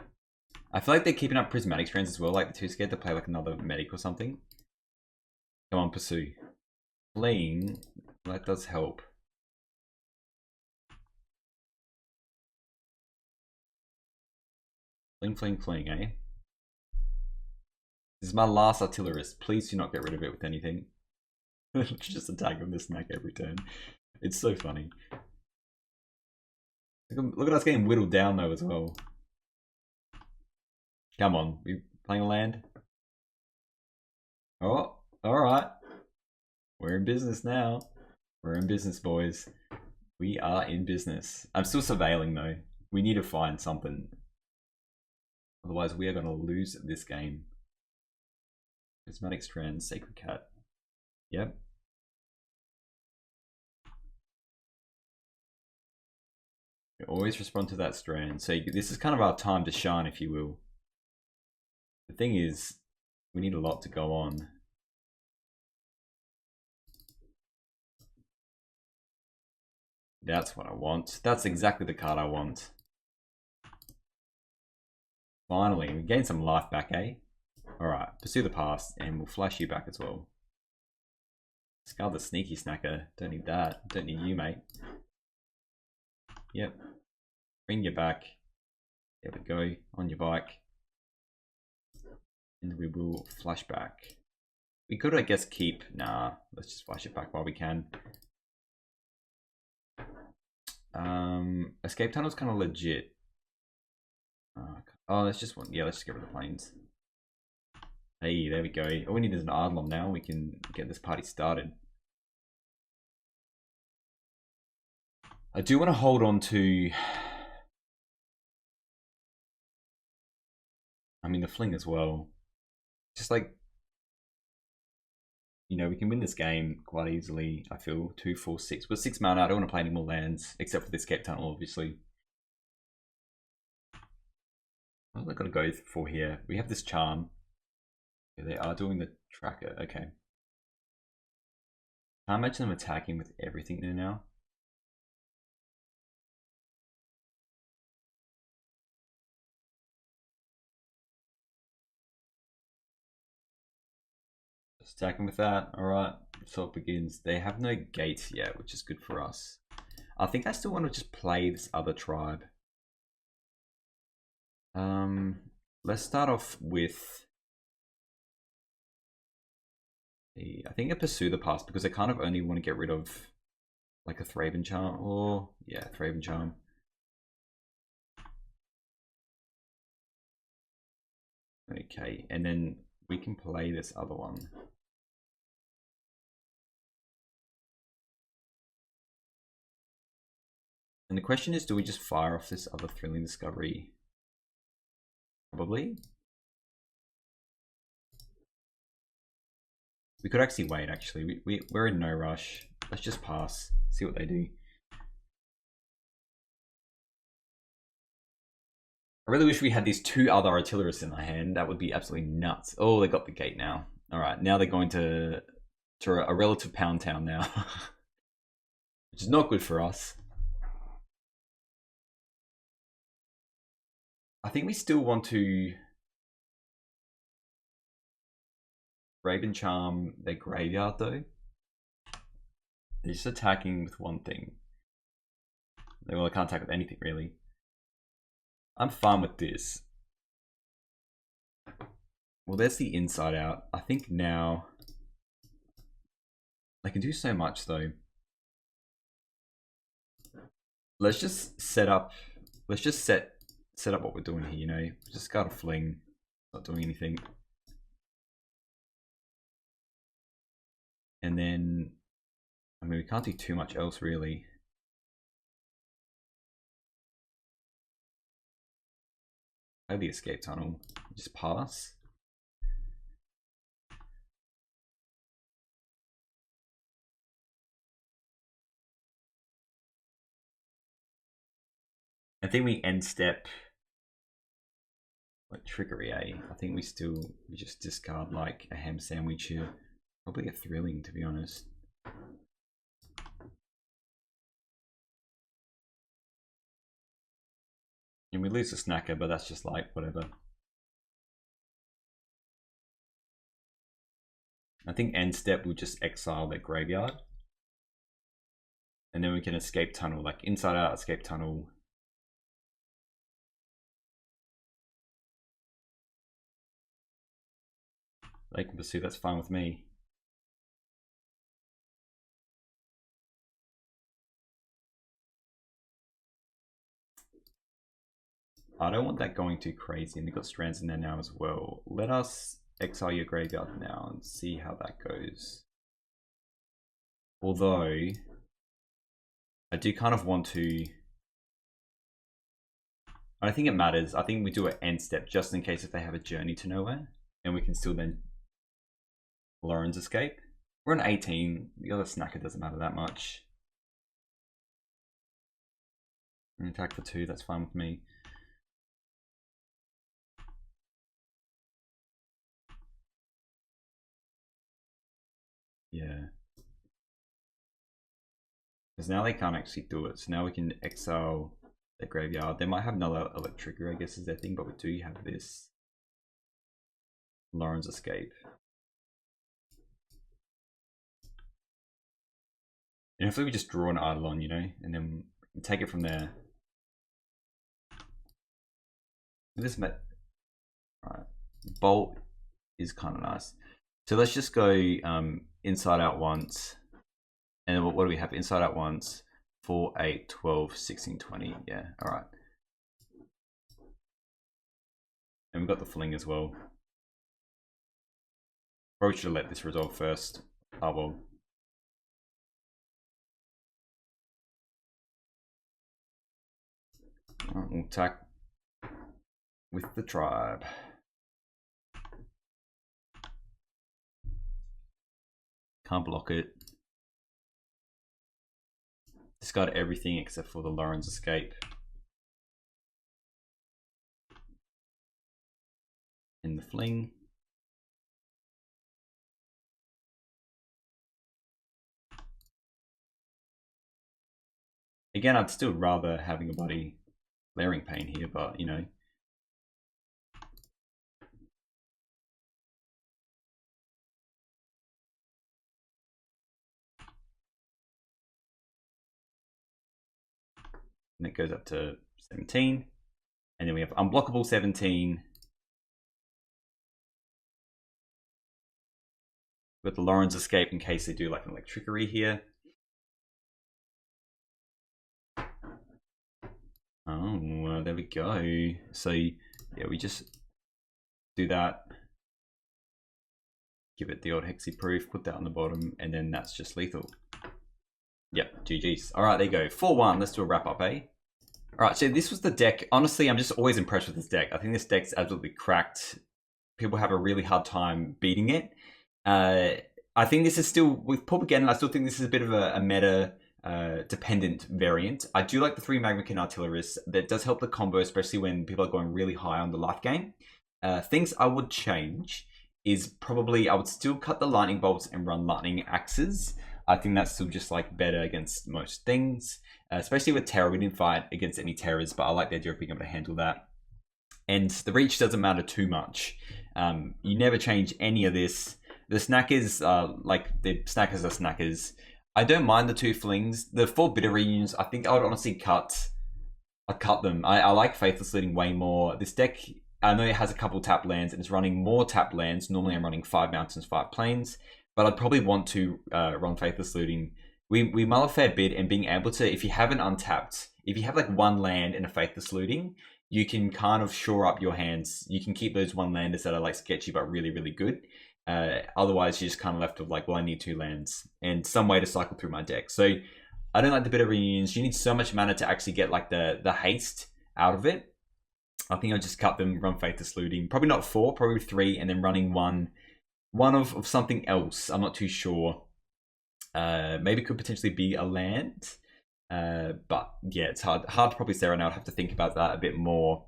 I feel like they're keeping up prismatic strands as well, like they're too scared to play like another medic or something. Come on, pursue. Fleeing, that does help. Fleeing, eh? This is my last artillerist. Please do not get rid of it with anything. Just attack with this snack every turn. It's so funny. Look at us getting whittled down though as well. Come on, we playing a land? Oh, alright. We're in business now. We're in business, boys. We are in business. I'm still surveilling though. We need to find something. Otherwise we are going to lose this game. Prismatic Strand, Sacred Cat. Yep. We always respond to that strand. So this is kind of our time to shine, if you will. The thing is, we need a lot to go on. That's what I want. That's exactly the card I want. Finally, we gain some life back, eh? Alright, pursue the past, and we'll flash you back as well. Scar the Sneaky Snacker. Don't need that. Don't need you, mate. Yep. Bring you back. There we go. On your bike. And we will flash back. We could, I guess, keep... Nah, let's just flash it back while we can. Escape Tunnel's kind of legit. Oh, let's just... Yeah, let's just get rid of the planes. Hey, there we go. All we need is an Ardlom now. We can get this party started. I do want to hold on to... I mean, the Fling as well. Just like... You know, we can win this game quite easily, I feel. 2, 4, 6. But 6 mana, I don't want to play any more lands. Except for the Escape Tunnel, obviously. What am I going to go for here? We have this Charm. Yeah, they are doing the tracker. Okay. Can't imagine them attacking with everything there now. Just attacking with that. Alright. So it begins. They have no gates yet, which is good for us. I think I still want to just play this other tribe. Let's start off with... I think I pursue the past because I kind of only want to get rid of like a Thraben Charm or yeah, Thraben Charm. Okay, and then we can play this other one. And the question is, do we just fire off this other Thrilling Discovery? Probably. We could actually wait, actually. We're in no rush. Let's just pass. See what they do. I really wish we had these 2 other artillerists in our hand. That would be absolutely nuts. Oh, they got the gate now. Alright, now they're going to a relative pound town now. Which is not good for us. I think we still want to... Raven Charm their graveyard though. They're just attacking with one thing. Well, they can't attack with anything really. I'm fine with this. Well, there's the Inside Out. I think now they can do so much though. let's just set up. Let's just set up what we're doing here. You know, just got a fling, not doing anything, and then I mean we can't do too much else really. Play the escape tunnel. Just pass. I think we end step like trickery, eh? I think we just discard like a ham sandwich here. Probably a thrilling, to be honest. And we lose a snacker, but that's just like whatever. I think end step will just exile their graveyard. And then we can escape tunnel, like inside out escape tunnel. They can pursue, that's fine with me. I don't want that going too crazy, and they've got strands in there now as well. Let us exile your graveyard now and see how that goes. Although, I do kind of want to... I don't think it matters. I think we do an end step just in case if they have a journey to nowhere. And we can still then Lauren's escape. We're on 18. The other snacker doesn't matter that much. And attack for 2, that's fine with me. Yeah. Because now they can't actually do it. So now we can exile their graveyard. They might have another electric, I guess is their thing, but we do have this Lauren's escape. And hopefully we just draw an Eidolon, you know, and then we can take it from there. This alright, Bolt is kind of nice. So let's just go inside out once. And then what do we have? Inside out once, 4, 8, 12, 16, 20. Yeah, alright. And we've got the fling as well. Probably should have let this resolve first. Oh well. Alright, we'll attack with the tribe. Can't block it. Discard everything except for the Lauren's escape. In the fling. Again, I'd still rather having a bloody Layering Pain here, but you know. And it goes up to 17. And then we have unblockable 17. With the Lauren's escape in case they do like an electrickery here. Oh, there we go. So yeah, we just do that. Give it the old hexy proof, put that on the bottom, and then that's just lethal. Yep, GG's. All right, there you go. 4-1. Let's do a wrap up, eh? All right, so this was the deck. Honestly, I'm just always impressed with this deck. I think this deck's absolutely cracked. People have a really hard time beating it. I think this is still, with Paupergeddon, I still think this is a bit of a meta dependent variant. I do like the 3 Magmakin Artillerists. That does help the combo, especially when people are going really high on the life gain. Things I would change is probably, I would still cut the lightning bolts and run lightning axes. I think that's still just like better against most things, especially with Terror. We didn't fight against any Terrors, but I like the idea of being able to handle that. And the reach doesn't matter too much. You never change any of this. The snackers, like the snackers are snackers. I don't mind the 2 flings. The 4 bitter reunions, I think I would honestly cut them. I like Faithless Looting way more. This deck, I know it has a couple tapped lands and it's running more tapped lands. Normally I'm running 5 mountains, 5 plains. But I'd probably want to run Faithless Looting. We mull a fair bit, and being able to, if you have an untapped if you have like one land and a Faithless Looting, you can kind of shore up your hands. You can keep those one landers that are like sketchy but really, really good. Otherwise, you're just kind of left with like, well, I need 2 lands and some way to cycle through my deck. So I don't like the Bitter Reunions. You need so much mana to actually get like the haste out of it. I think I'll just cut them, run Faithless Looting. Probably not 4, probably 3, and then running one of something else. I'm not too sure. Maybe it could potentially be a land. But yeah, it's hard to probably say right now. I'd have to think about that a bit more.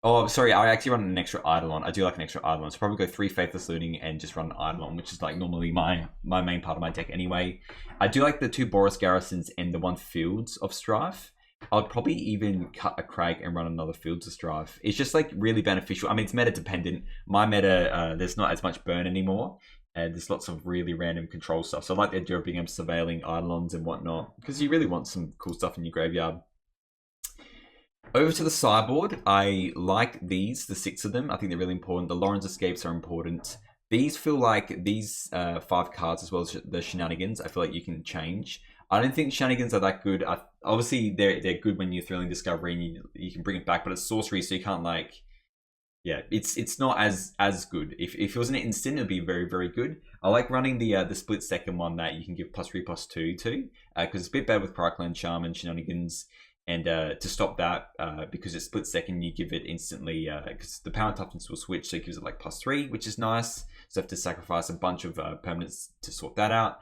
Oh, sorry, I actually run an extra Eidolon. I do like an extra Eidolon, so probably go 3 Faithless Looting and just run an Eidolon, which is like normally my main part of my deck anyway. I do like the 2 Boros Garrisons and the 1 Fields of Strife. I'd probably even cut a Crag and run another Fields of Strife. It's just like really beneficial. I mean, it's meta dependent. My meta, there's not as much burn anymore. And there's lots of really random control stuff. So I like the idea of being able to surveilling Eidolons and whatnot, because you really want some cool stuff in your graveyard. Over to the sideboard, I like these, the 6 of them. I think they're really important. The Lauren's Escapes are important. These feel like these 5 cards, as well as the Shenanigans, I feel like you can change. I don't think Shenanigans are that good. Obviously, they're good when you're Thrilling Discovery and you can bring it back, but it's sorcery, so you can't like... Yeah, it's not as good. If it was an instant, it'd be very, very good. I like running the split second one that you can give +3/+2 to, because it's a bit better with Cryclan Charm and Shenanigans. And to stop that, because it's split second, you give it instantly, because the power and toughness will switch, so it gives it like +3, which is nice. So you have to sacrifice a bunch of permanents to sort that out.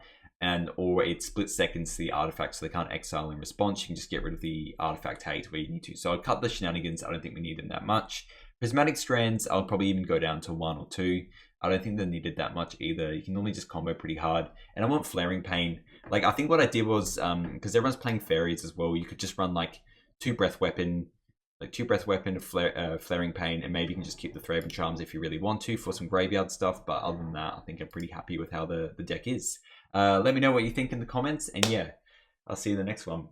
Or it split seconds the artifact, so they can't exile in response. You can just get rid of the artifact hate where you need to. So I'd cut the Shenanigans. I don't think we need them that much. Prismatic Strands, I'll probably even go down to 1 or 2. I don't think they're needed that much either. You can normally just combo pretty hard. And I want Flaring Pain. Like, I think what I did was, because everyone's playing Fairies as well, you could just run like 2 Breath Weapon, Flaring Pain, and maybe you can just keep the Thraben Charms if you really want to for some graveyard stuff. But other than that, I think I'm pretty happy with how the deck is. Let me know what you think in the comments, and yeah, I'll see you in the next one.